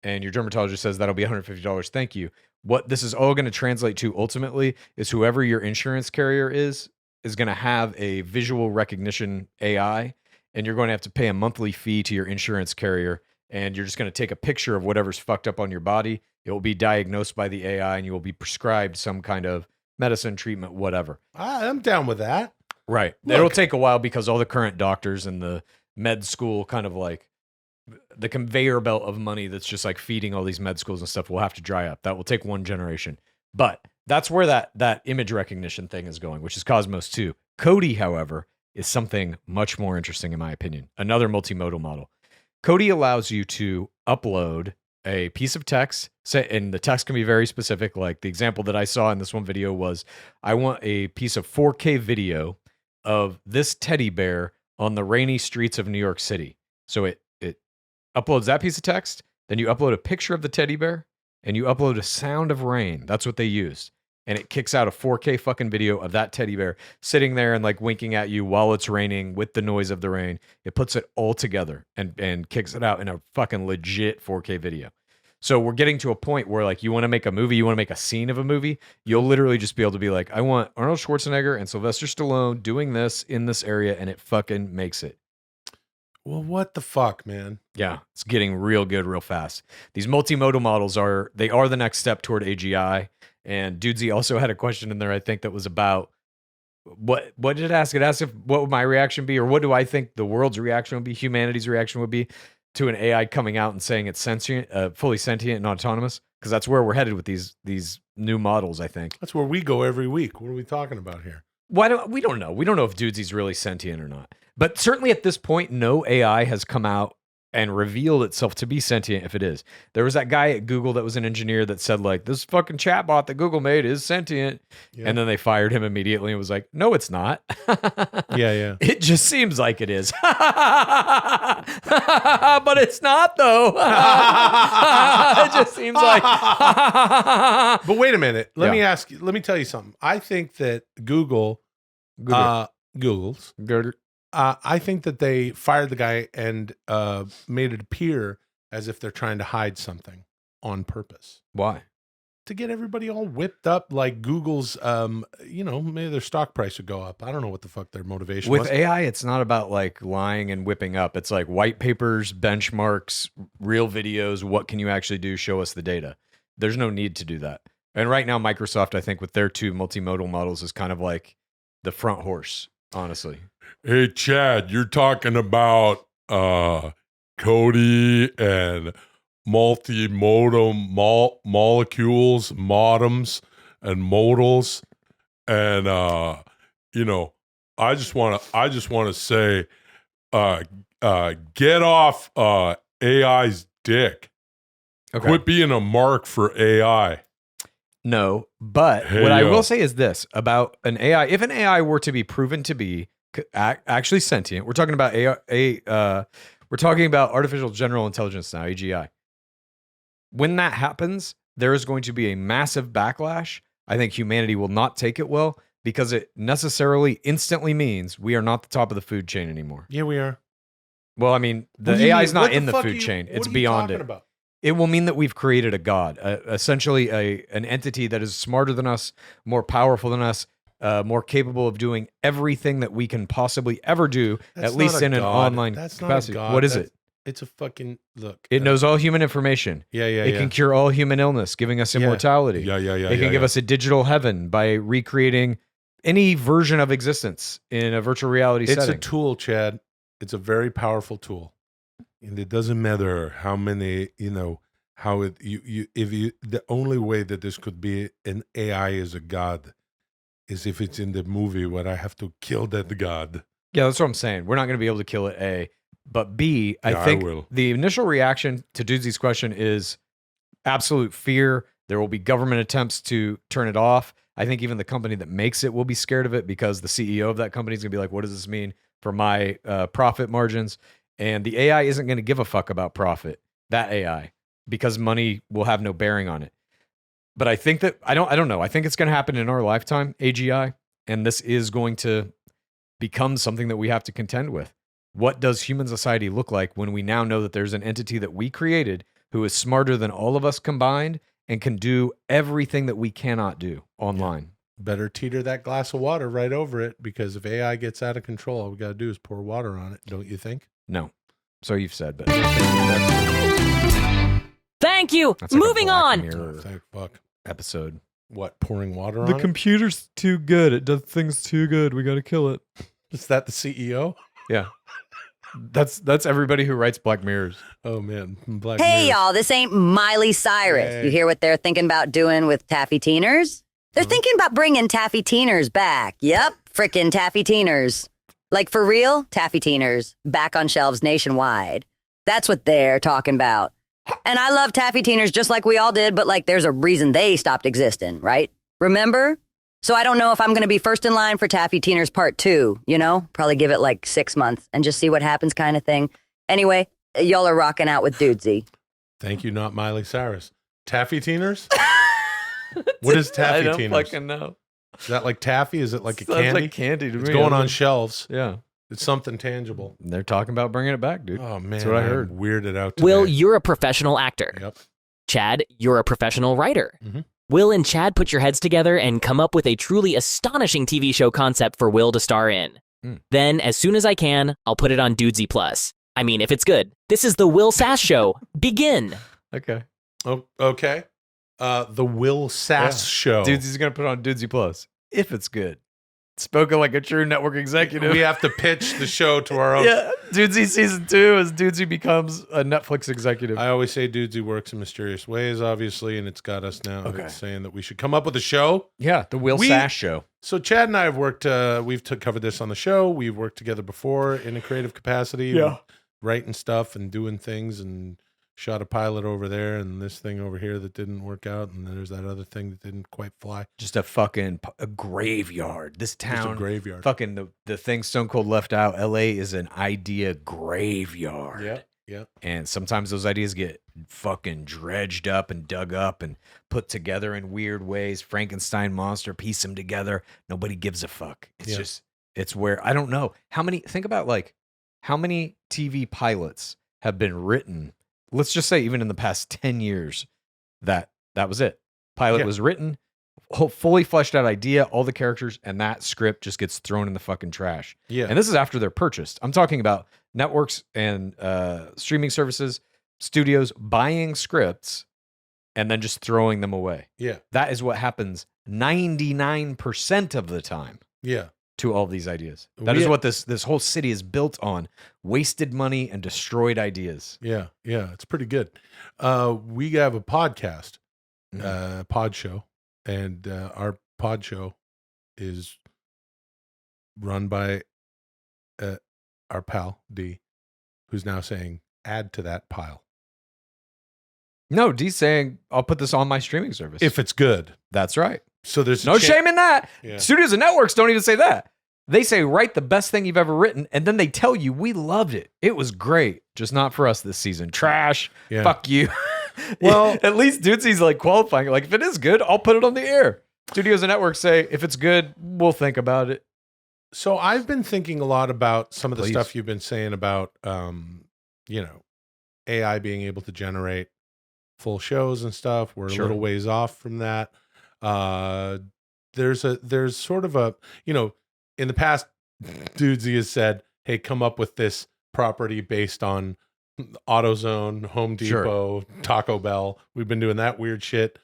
and your dermatologist says that'll be $150, thank you. What this is all going to translate to ultimately is whoever your insurance carrier is going to have a visual recognition AI, and you're going to have to pay a monthly fee to your insurance carrier, and you're just going to take a picture of whatever's fucked up on your body. It will be diagnosed by the AI, and you will be prescribed some kind of medicine, treatment, whatever. I'm down with that. Right. Look. It'll take a while because all the current doctors and the med school kind of like the conveyor belt of money that's just like feeding all these med schools and stuff will have to dry up. That will take one generation. But that's where that image recognition thing is going, which is Cosmos 2. Cody, however, is something much more interesting in my opinion. Another multimodal model. Cody allows you to upload a piece of text, and the text can be very specific. Like the example that I saw in this one video was, I want a piece of 4K video of this teddy bear on the rainy streets of New York City. So it uploads that piece of text, then you upload a picture of the teddy bear, and you upload a sound of rain. That's what they used. And it kicks out a 4K fucking video of that teddy bear sitting there and like winking at you while it's raining with the noise of the rain. It puts it all together and kicks it out in a fucking legit 4K video. So we're getting to a point where like you want to make a movie, you want to make a scene of a movie, you'll literally just be able to be like, I want Arnold Schwarzenegger and Sylvester Stallone doing this in this area, and it fucking makes it. Well, what the fuck, man? Yeah, it's getting real good real fast. These multimodal models are the next step toward AGI. And Dudesy also had a question in there, I think, that was about what did it ask? It asked if what would my reaction be, or what do I think the world's reaction would be, humanity's reaction would be to an AI coming out and saying it's sentient, fully sentient and autonomous, because that's where we're headed with these new models, I think. That's where we go every week. What are we talking about here? We don't know. We don't know if Dudesy's really sentient or not. But certainly at this point, no AI has come out and revealed itself to be sentient if it is. There was that guy at Google that was an engineer that said, like, this fucking chatbot that Google made is sentient. Yeah. And then they fired him immediately and was like, no, it's not. Yeah. It just seems like it is. But it's not, though. It just seems like. But wait a minute. Let Yeah. me tell you something. I think that Google's, I think that they fired the guy and made it appear as if they're trying to hide something on purpose Why? to get everybody all whipped up. Like Google's, maybe their stock price would go up. I don't know what the fuck their motivation With was. AI, it's not about like lying and whipping up. It's like white papers, benchmarks, real videos. What can you actually do? Show us the data. There's no need to do that. And right now, Microsoft, I think with their 2 multimodal models is kind of like the front horse, honestly. Hey, Chad, you're talking about Cody and multimodal molecules, modems, and modals, and I just want to say, get off AI's dick. Okay. Quit being a mark for AI. No, but Hey, what I yo. will say is this about an AI. If an AI were to be proven to be actually sentient, we're talking about we're talking about artificial general intelligence now, AGI. When that happens, there is going to be a massive backlash. I think humanity will not take it well because it necessarily instantly means we are not the top of the food chain anymore. Yeah, we are. Well, I mean, the What do you AI mean? is not What in the fuck food are you- chain. what It's are you beyond talking it. about? It will mean that we've created a god, essentially an entity that is smarter than us, more powerful than us, more capable of doing everything that we can possibly ever do, That's at least not a in an god. online That's not a capacity. god. What is That's- it? It's a fucking look. It knows all human information. Yeah, yeah, It yeah. can cure all human illness, giving us Yeah. immortality. Yeah. It can give us a digital heaven by recreating any version of existence in a virtual reality It's setting. a tool, Chad. It's a very powerful tool, and it doesn't matter how many. How it the only way that this could be an AI is a god is if it's in the movie where I have to kill that god. Yeah, that's what I'm saying. We're not going to be able to kill it, A. But B, Yeah, I I think will. the initial reaction to Dudesy's question is absolute fear. There will be government attempts to turn it off. I think even the company that makes it will be scared of it because the CEO of that company is going to be like, what does this mean for my profit margins? And the AI isn't going to give a fuck about profit, that AI, because money will have no bearing on it. But I think that, I don't know. I think it's going to happen in our lifetime, AGI, and this is going to become something that we have to contend with. What does human society look like when we now know that there's an entity that we created who is smarter than all of us combined and can do everything that we cannot do online? Better teeter that glass of water right over it, because if AI gets out of control, all we got to do is pour water on it. Don't you think? No. So you've said, but Thank you. that's like a Moving Black on. Mirror Thank fuck. episode. What, pouring water on it? computer's too good. It does things too good. We got to kill it. Is that the CEO? Yeah. That's everybody who writes Black Mirrors. Oh man, Black Hey, Mirror. y'all, this ain't Miley Cyrus. Hey. You hear what they're thinking about doing with Taffy Teeners? They're thinking about bringing Taffy Teeners back. Yep, frickin' Taffy Teeners. Like for real, Taffy Teeners, back on shelves nationwide. That's what they're talking about. And I love Taffy Teeners just like we all did, but like there's a reason they stopped existing, right? Remember? So I don't know if I'm going to be first in line for Taffy Teeners Part 2, you know? Probably give it like 6 months and just see what happens kind of thing. Anyway, y'all are rocking out with Dudesy. Thank you, not Miley Cyrus. Taffy Teeners? What is Taffy I don't Teeners? fucking know. Is that like taffy? Is it like a Sounds candy? like candy to It's me. going on shelves. Yeah. It's something tangible. They're talking about bringing it back, dude. Oh man, what I I'm heard. Weirded out. Today. Will, you're a professional actor. Yep. Chad, you're a professional writer. Mhm. Will and Chad put your heads together and come up with a truly astonishing TV show concept for Will to star in. Hmm. Then, as soon as I can, I'll put it on Dudesy Plus. I mean, if it's good. This is the Will SasShow. Begin. Okay. Oh, okay. The Will SasShow. Dudes, he's going to put on Dudesy Plus if it's good. Spoken like a true network executive. We have to pitch the show to our own. Yeah. Dudesy season 2 as Dudesy becomes a Netflix executive. I always say Dudesy works in mysterious ways, obviously, and it's got us now. Okay. It's saying that we should come up with a show. yeah. The Will We- SasShow. So Chad and I have worked. We've covered this on the show. We've worked together before in a creative capacity. Yeah. writing stuff and doing things and shot a pilot over there and this thing over here that didn't work out. And then there's that other thing that didn't quite fly. Just a fucking a graveyard. This Just a town, graveyard. fucking the thing Stone Cold left out, LA is an idea graveyard. Yeah. Yeah. And sometimes those ideas get fucking dredged up and dug up and put together in weird ways. Frankenstein monster, piece them together. Nobody gives a fuck. It's just, it's where, I don't know. Think about like, how many TV pilots have been written, let's just say even in the past 10 years, that was it. Pilot was written, fully fleshed out idea, all the characters, and that script just gets thrown in the fucking trash. Yeah. And this is after they're purchased. I'm talking about networks and streaming services, studios buying scripts and then just throwing them away. Yeah. That is what happens 99% of the time Yeah. to all these ideas. That is what this whole city is built on: wasted money and destroyed ideas. Yeah. Yeah. It's pretty good. We have a podcast, pod show, and our pod show is run by our pal D, who's now saying add to that pile No, D's saying I'll put this on my streaming service. if it's good. That's right. So there's No shame in that. Yeah. Studios and networks don't even say that. They say, write the best thing you've ever written, and then they tell you, we loved it. It was great. Just not for us this season. Trash. Yeah. Fuck you. Well- at least Dudesy's like qualifying. Like, if it is good, I'll put it on the air. Studios and networks say, if it's good, we'll think about it. So I've been thinking a lot about some of the Please. stuff you've been saying about, AI being able to generate full shows and stuff. We're Sure. a little ways off from that. There's sort of a, in the past, Dudesy has said, hey, come up with this property based on AutoZone, Home Sure. Depot, Taco Bell. We've been doing that weird shit.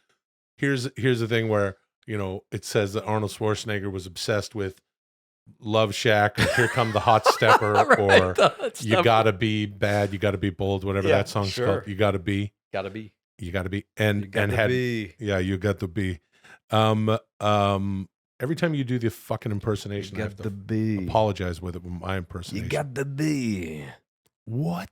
Here's the thing where, it says that Arnold Schwarzenegger was obsessed with Love Shack, or Here Come the Hot Stepper, or You Gotta Be Bad, You Gotta Be Bold, whatever Yeah, that song's sure. called. You Gotta be, Gotta be. you gotta be, and had be. yeah, you got to be. Every time you do the fucking impersonation, I have to be. apologize with it with my impersonation. You got to be. What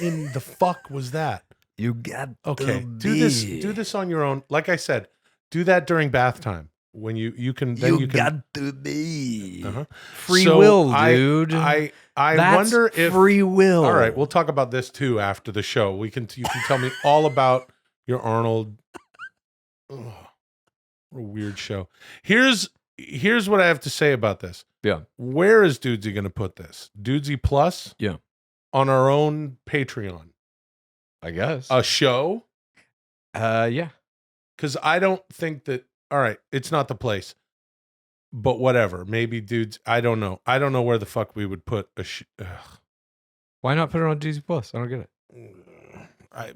in the fuck was that? You got Okay, to do this on your own. Like I said, do that during bath time when you can. Then you can. got to be. Uh-huh. Free So will, I- dude. I That's wonder if free will. All right, we'll talk about this too after the show. You can tell me all about your Arnold. Ugh, what a weird show. Here's what I have to say about this. Yeah. Where is Dudesy going to put this? Dudesy Plus? Yeah. On our own Patreon. I guess. A show? Yeah. Because I don't think that. All right, it's not the place. But whatever. Maybe dudes. I don't know. I don't know where the fuck we would put a. Why not put it on Dudesy Plus? I don't get it.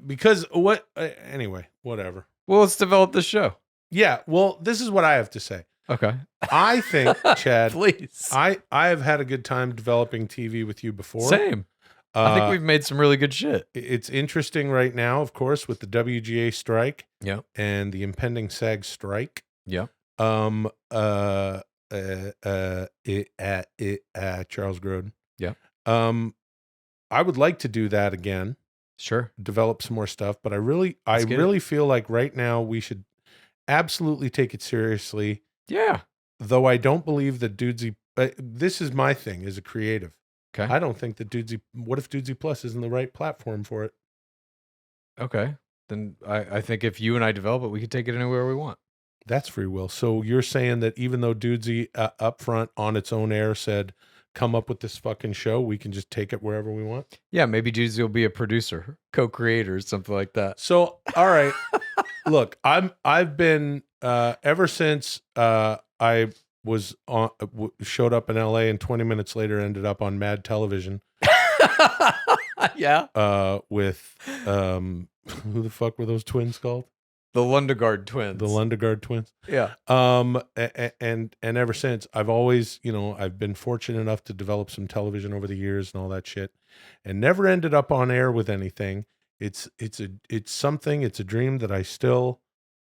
Because what? Anyway, whatever. Well, let's develop the show. Yeah. Well, this is what I have to say. Okay. I think, Chad, Please. I have had a good time developing TV with you before. Same. I think we've made some really good shit. It's interesting right now, of course, with the WGA strike Yeah. and the impending SAG strike. Yeah. Charles Grodin. Yeah. I would like to do that again, Sure. develop some more stuff, but I get really feel like right now we should absolutely take it seriously. Yeah. Though I don't believe that Dudesy. This is my thing as a creative. Okay. I don't think that Dudesy. What if Dudesy Plus isn't the right platform for it? Okay. Then I think if you and I develop it, we can take it anywhere we want. That's free will. So you're saying that even though Dudesy up front on its own air said, "Come up with this fucking show," we can just take it wherever we want. Yeah, maybe Dudesy will be a producer, co-creator, something like that. So all right, look, I've been ever since I was on showed up in LA and 20 minutes later ended up on Mad Television. Yeah. With who the fuck were those twins called? The Lundegaard twins. The Lundegaard twins. Yeah. And ever since I've always, I've been fortunate enough to develop some television over the years and all that shit, and never ended up on air with anything. It's something. It's a dream that I still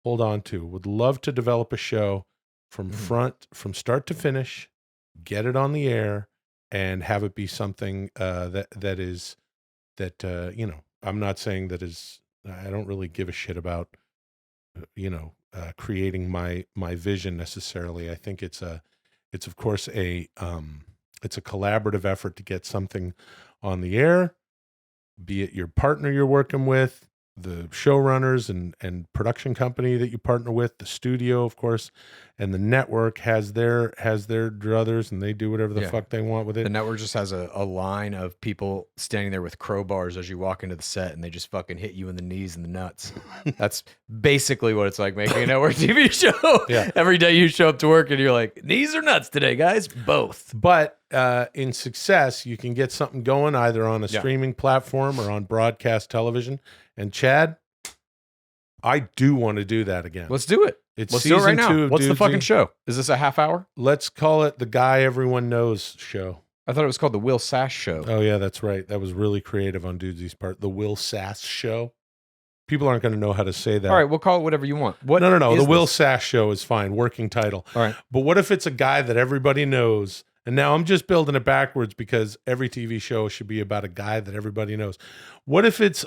hold on to. Would love to develop a show from start to finish, get it on the air, and have it be something that I'm not saying that is. I don't really give a shit about creating my vision necessarily. I think it's of course it's a collaborative effort to get something on the air, be it your partner you're working with, the showrunners and production company that you partner with, the studio, of course, and the network has their druthers, and they do whatever the fuck they want with it. The network just has a line of people standing there with crowbars as you walk into the set, and they just fucking hit you in the knees and the nuts. That's basically what it's like making a network TV show. Yeah. Every day you show up to work and you're like, knees or nuts today, guys? Both. But in success, you can get something going either on a streaming platform or on broadcast television. And Chad, I do want to do that again. Let's do it. Let's do it right now. What's the fucking show? Is this a half hour? Let's call it the Guy Everyone Knows show. I thought it was called the Will SasShow. Oh, yeah, that's right. That was really creative on Dudesy's part. The Will SasShow. People aren't going to know how to say that. All right, we'll call it whatever you want. No. The Will SasShow is fine. Working title. All right. But what if it's a guy that everybody knows? And now I'm just building it backwards because every TV show should be about a guy that everybody knows. What if it's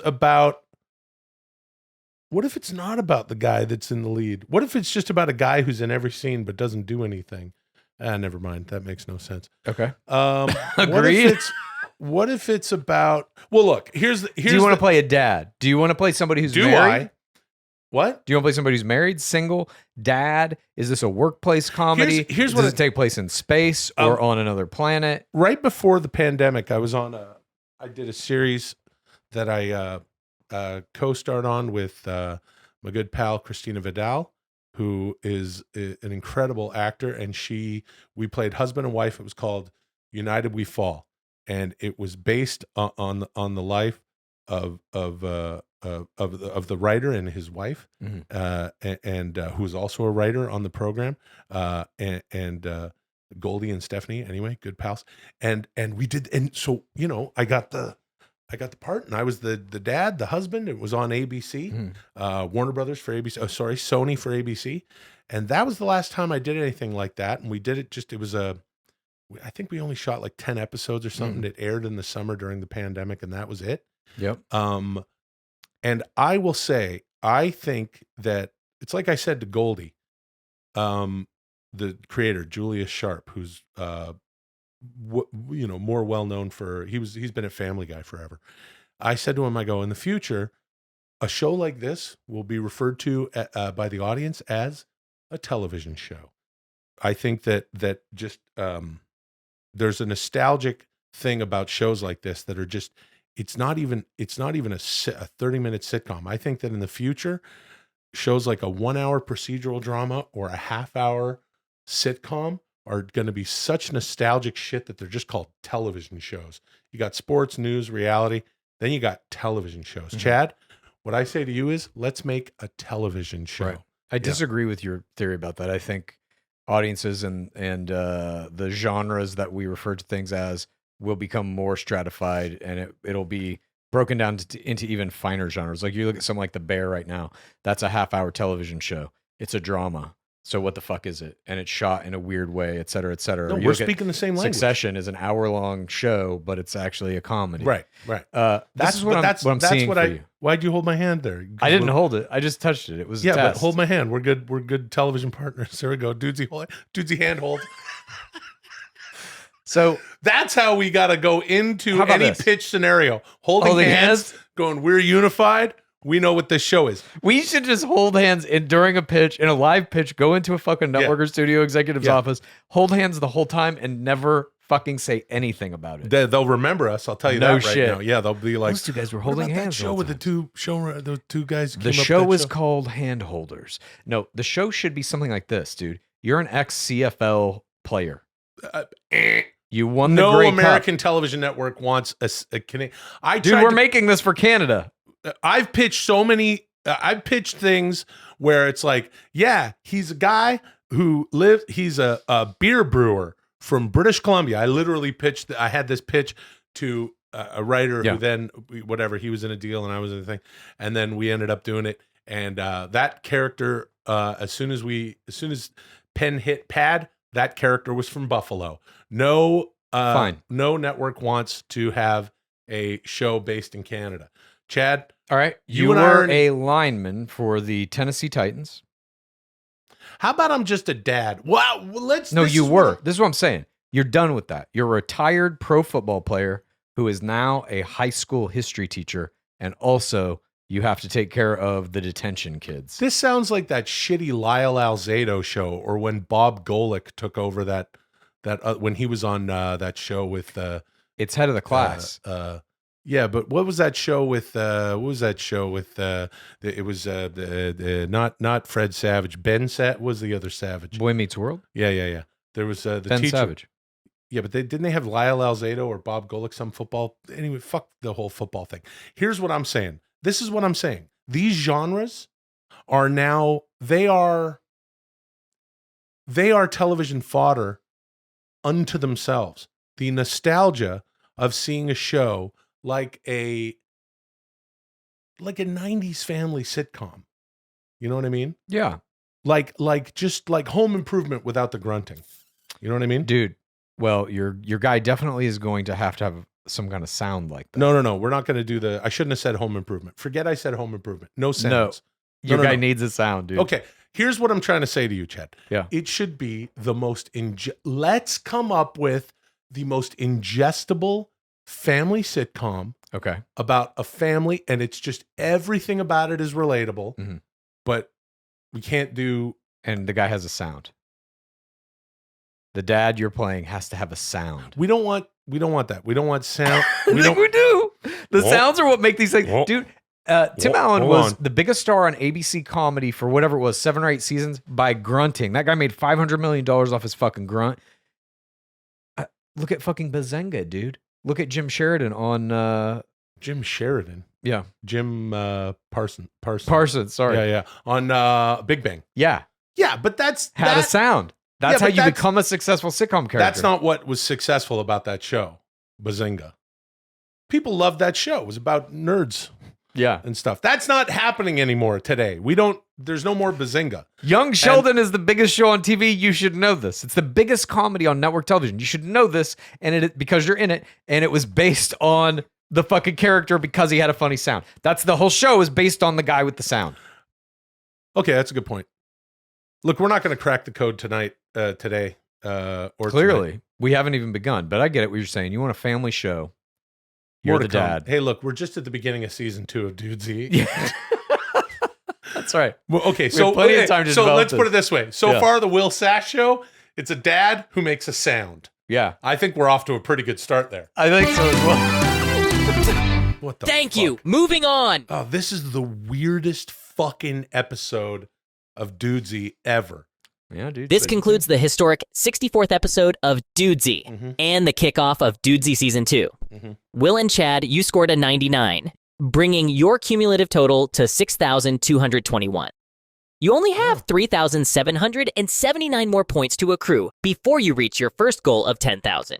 not about the guy that's in the lead? What if it's just about a guy who's in every scene but doesn't do anything? Never mind. That makes no sense. Okay. Agreed. What if it's about? Well, look. Here's. Do you want to play a dad? Do you want to play somebody who's married? What? Do you want to play somebody who's married, single, dad? Is this a workplace comedy? Here's Does it take place in space or on another planet? Right before the pandemic, I did a series that I co-starred on with my good pal Christina Vidal, who is an incredible actor, and we played husband and wife. It was called United We Fall, and it was based on the life of the writer and his wife, and who was also a writer on the program, and Goldie and Stephanie. Anyway, good pals, and we did, and so I got the part, and I was the dad, the husband. It was on ABC, Warner Brothers for ABC. Oh, sorry, Sony for ABC, and that was the last time I did anything like that. And we did it. I think we only shot like 10 episodes or something. It aired in the summer during the pandemic, and that was it. Yep. And I will say, I think that it's like I said to Goldie, the creator, Julius Sharp, who's more well known for he's been a Family Guy forever. I said to him, I go, in the future, a show like this will be referred to by the audience as a television show. I think that just there's a nostalgic thing about shows like this that are just. It's not even a 30-minute sitcom. I think that in the future, shows like a 1-hour procedural drama or a half-hour sitcom are going to be such nostalgic shit that they're just called television shows. You got sports, news, reality, then you got television shows. Chad, what I say to you is, let's make a television show. Right. I disagree with your theory about that. I think audiences and the genres that we refer to things as will become more stratified, and it'll be broken down into even finer genres. Like you look at something like The Bear right now. That's a half-hour television show. It's a drama. So what the fuck is it? And it's shot in a weird way, et cetera, et cetera. No, we're speaking the same language. Succession is an hour-long show, but it's actually a comedy. Right. That's what I'm seeing for you. Why'd you hold my hand there? I didn't hold it. I just touched it. It was a test. But hold my hand. We're good. We're good television partners. There we go. Dudesy hand hold. So that's how we got to go into any pitch scenario. Holding hands, going, we're unified. We know what this show is. We should just hold hands during a pitch, in a live pitch, go into a fucking network or studio executive's office, hold hands the whole time, and never fucking say anything about it. They'll remember us. I'll tell you that right now. Yeah, they'll be like, those two guys were holding hands. That show with the two guys. The show is called Hand Holders. No, the show should be something like this, dude. You're an ex-CFL player. You won the Grey Cup. No American television network wants a Canadian. We're making this for Canada. I've pitched I've pitched things where it's like, yeah, he's a guy who he's a beer brewer from British Columbia. I literally I had this pitch to a writer who then, whatever, he was in a deal and I was in a thing. And then we ended up doing it. And that character, as soon as pen hit pad, that character was from Buffalo. No Fine. No network wants to have a show based in Canada. Chad, All right. You You and I were are- a lineman for the Tennessee Titans. how about I'm just a dad? Wow, let's. No, this you is were. what- This is what I'm saying. You're done with that. You're a retired pro football player who is now a high school history teacher, and also you have to take care of the detention kids. This sounds like that shitty Lyle Alzado show, or when Bob Golick took over that when he was on that show with It's head of the class. yeah, but what was that show with? It was not Fred Savage. Ben was the other Savage. Boy Meets World. Yeah. There was the Ben teacher. Savage. Yeah, but didn't they have Lyle Alzado or Bob Golick some football? Anyway, fuck the whole football thing. Here's what I'm saying. This is what I'm saying. These genres are now they are television fodder unto themselves. The nostalgia of seeing a show like a 90s family sitcom. You know what I mean? Yeah. Like Home Improvement without the grunting. You know what I mean? Dude. Well, your guy definitely is going to have some kind of sound like that. No. We're not going to do I shouldn't have said Home Improvement. Forget I said Home Improvement. No sounds. Your No. guy needs a sound, dude. Okay. Here's what I'm trying to say to you, Chad. Yeah. It should be the most let's come up with the most ingestible family sitcom Okay. about a family, and it's just everything about it is relatable, Mhm. but we can't do. And the guy has a sound. The dad you're playing has to have a sound. We don't want that. We don't want sound. I think we do. The Whoa. sounds are what make these things. Whoa. Dude, Tim Whoa, Allen hold was on. the biggest star on ABC comedy for whatever it was, 7 or 8 seasons by grunting. That guy made $500 million off his fucking grunt. Look at fucking Bazenga, dude. Look at Jim Sheridan on, Jim Sheridan. yeah, Jim Parsons. Parsons, sorry. Yeah. On Big Bang. Yeah, Yeah, but that's had a that, sound. That's Yeah, how but you that's- become a successful sitcom character. That's not what was successful about that show, Bazinga. People loved that show. It was about nerds Yeah. and stuff. That's not happening anymore today. There's no more Bazinga. Young Sheldon is the biggest show on TV. You should know this. It's the biggest comedy on network television. You should know this, and because you're in it, and it was based on the fucking character because he had a funny sound. That's the whole show is based on the guy with the sound. Okay, that's a good point. Look, we're not going to crack the code today. Or Clearly, tonight. we haven't even begun, but I get it what you're saying. You want a family show. More You're to the come. dad. Hey, look, we're just at the beginning of season 2 of Dudesy. Yeah. That's right. Well, okay, We so have plenty of time to so develop let's put it this way. So Yeah. far, the Will SasShow, it's a dad who makes a sound. Yeah. I think we're off to a pretty good start there. I think so as well. What the Thank fuck? you. Moving on. Oh, this is the weirdest fucking episode of Dudesy ever. Yeah, dude. This concludes the historic 64th episode of Dudesy Mhm. and the kickoff of Dudesy Season 2. Mhm. Will and Chad, you scored a 99, bringing your cumulative total to 6,221. You only have 3,779 more points to accrue before you reach your first goal of 10,000.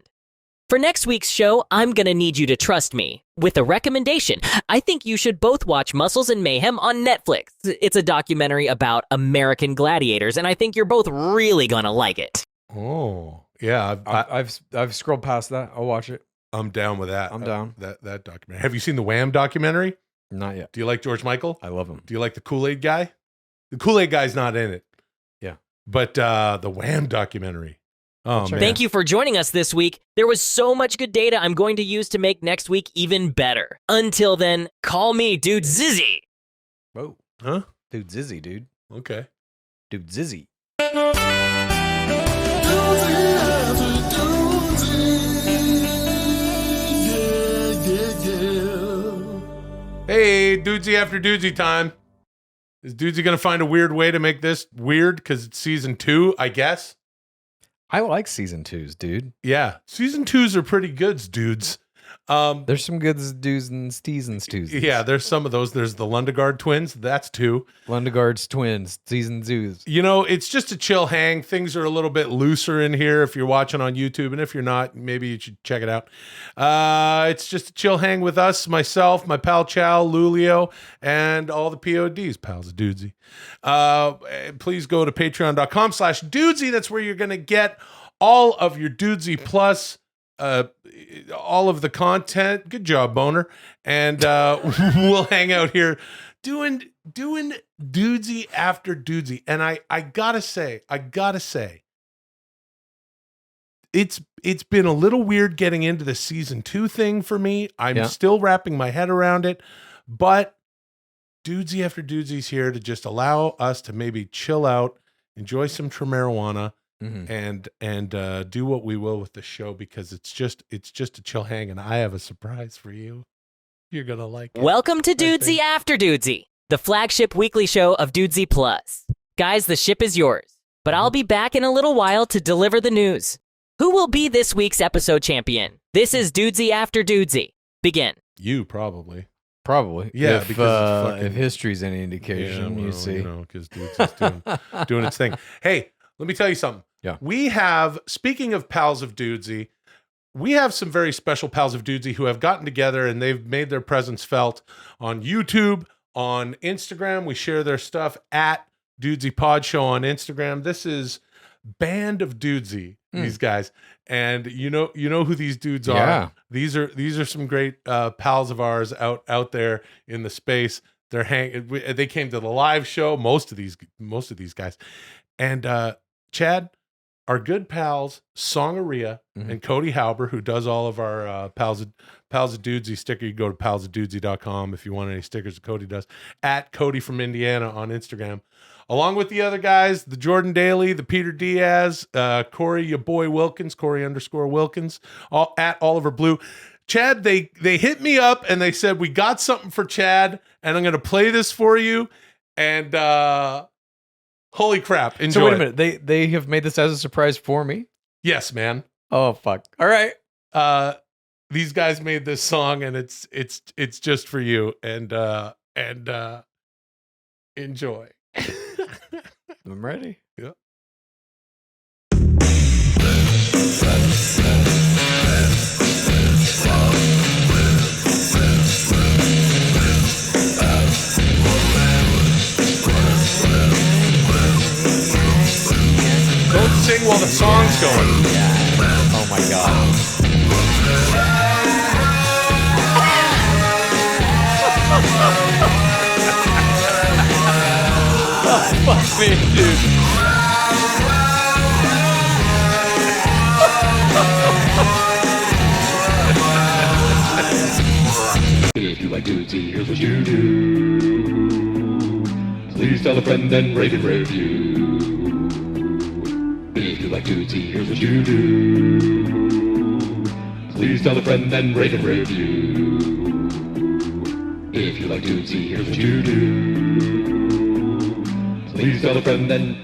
For next week's show, I'm gonna need you to trust me with a recommendation. I think you should both watch Muscles and Mayhem on Netflix. It's a documentary about American gladiators, and I think you're both really gonna like it. Oh, yeah. I've scrolled past that. I'll watch it. I'm down with that. I'm down. That documentary. Have you seen the Wham documentary? Not yet. Do you like George Michael? I love him. Do you like the Kool-Aid guy? The Kool-Aid guy's not in it. Yeah. But the Wham documentary. Oh, Check man. it Thank you for joining us this week. There was so much good data I'm going to use to make next week even better. Until then, call me Dude Zizzy. Whoa. Huh? Dude, Zizzy, dude. Okay. Dude, Zizzy. Hey, Dudesy after Dudesy time. Is Dudesy going to find a weird way to make this weird because it's season 2, I guess? I like season 2s, dude. Yeah. Season 2s are pretty good, dudes. There's some good do's and stees and stews. Yeah, there's some of those. There's the Lundegard twins. That's 2. Lundegaard's twins, season zoos. You know, it's just a chill hang. Things are a little bit looser in here if you're watching on YouTube. And if you're not, maybe you should check it out. It's just a chill hang with us, myself, my pal Chow, Lulio, and all the PODs, pals of Dudesy. Please go to patreon.com/Dudesy. That's where you're going to get all of your Dudesy Plus all of the content. Good job, Boner. And we'll hang out here doing dudesy after dudesy. And I gotta say, it's been a little weird getting into the season 2 thing for me. I'm still wrapping my head around it, but dudesy after dudesy's here to just allow us to maybe chill out, enjoy some marijuana, and do what we will with the show, because it's just a chill hang, and I have a surprise for you. You're gonna like it. Welcome to Dudesy After Dudesy, the flagship weekly show of Dudesy Plus. Guys, the ship is yours, but I'll be back in a little while to deliver the news. Who will be this week's episode champion? This is Dudesy After Dudesy. Begin. You probably. Yeah, because if history's any indication, you see. Because Dudesy's doing its thing. Hey, let me tell you something. Yeah. We have, speaking of pals of Dudesy, we have some very special pals of Dudesy who have gotten together and they've made their presence felt on YouTube, on Instagram. We share their stuff at Dudesy Pod Show on Instagram. This is Band of Dudesy, these guys. And you know who these dudes are. Yeah. These are some great pals of ours out there in the space. They came to the live show, most of these guys. And Chad, our good pals, Songaria and Cody Halber, who does all of our Pals of Dudesy sticker. You go to palsofdudesy.com if you want any stickers that Cody does. At Cody from Indiana on Instagram. Along with the other guys, the Jordan Daly, the Peter Diaz, Corey, your boy Wilkins, Corey_Wilkins, at Oliver Blue. Chad, they hit me up and they said, we got something for Chad, and I'm going to play this for you. And holy crap, enjoy. So wait a minute, they have made this as a surprise for me? Yes, man. Oh, fuck. All right. These guys made this song, and it's just for you. And enjoy. I'm ready. Yeah. Don't sing while the song's going. Oh my god. Fuck me, dude. If you like Dudesy, here's what you do. Please tell a friend and rate and review. If you like Dudesy, here's what you do. Please tell a friend and rate and review. If you like Dudesy, here's what you do. Please tell a friend and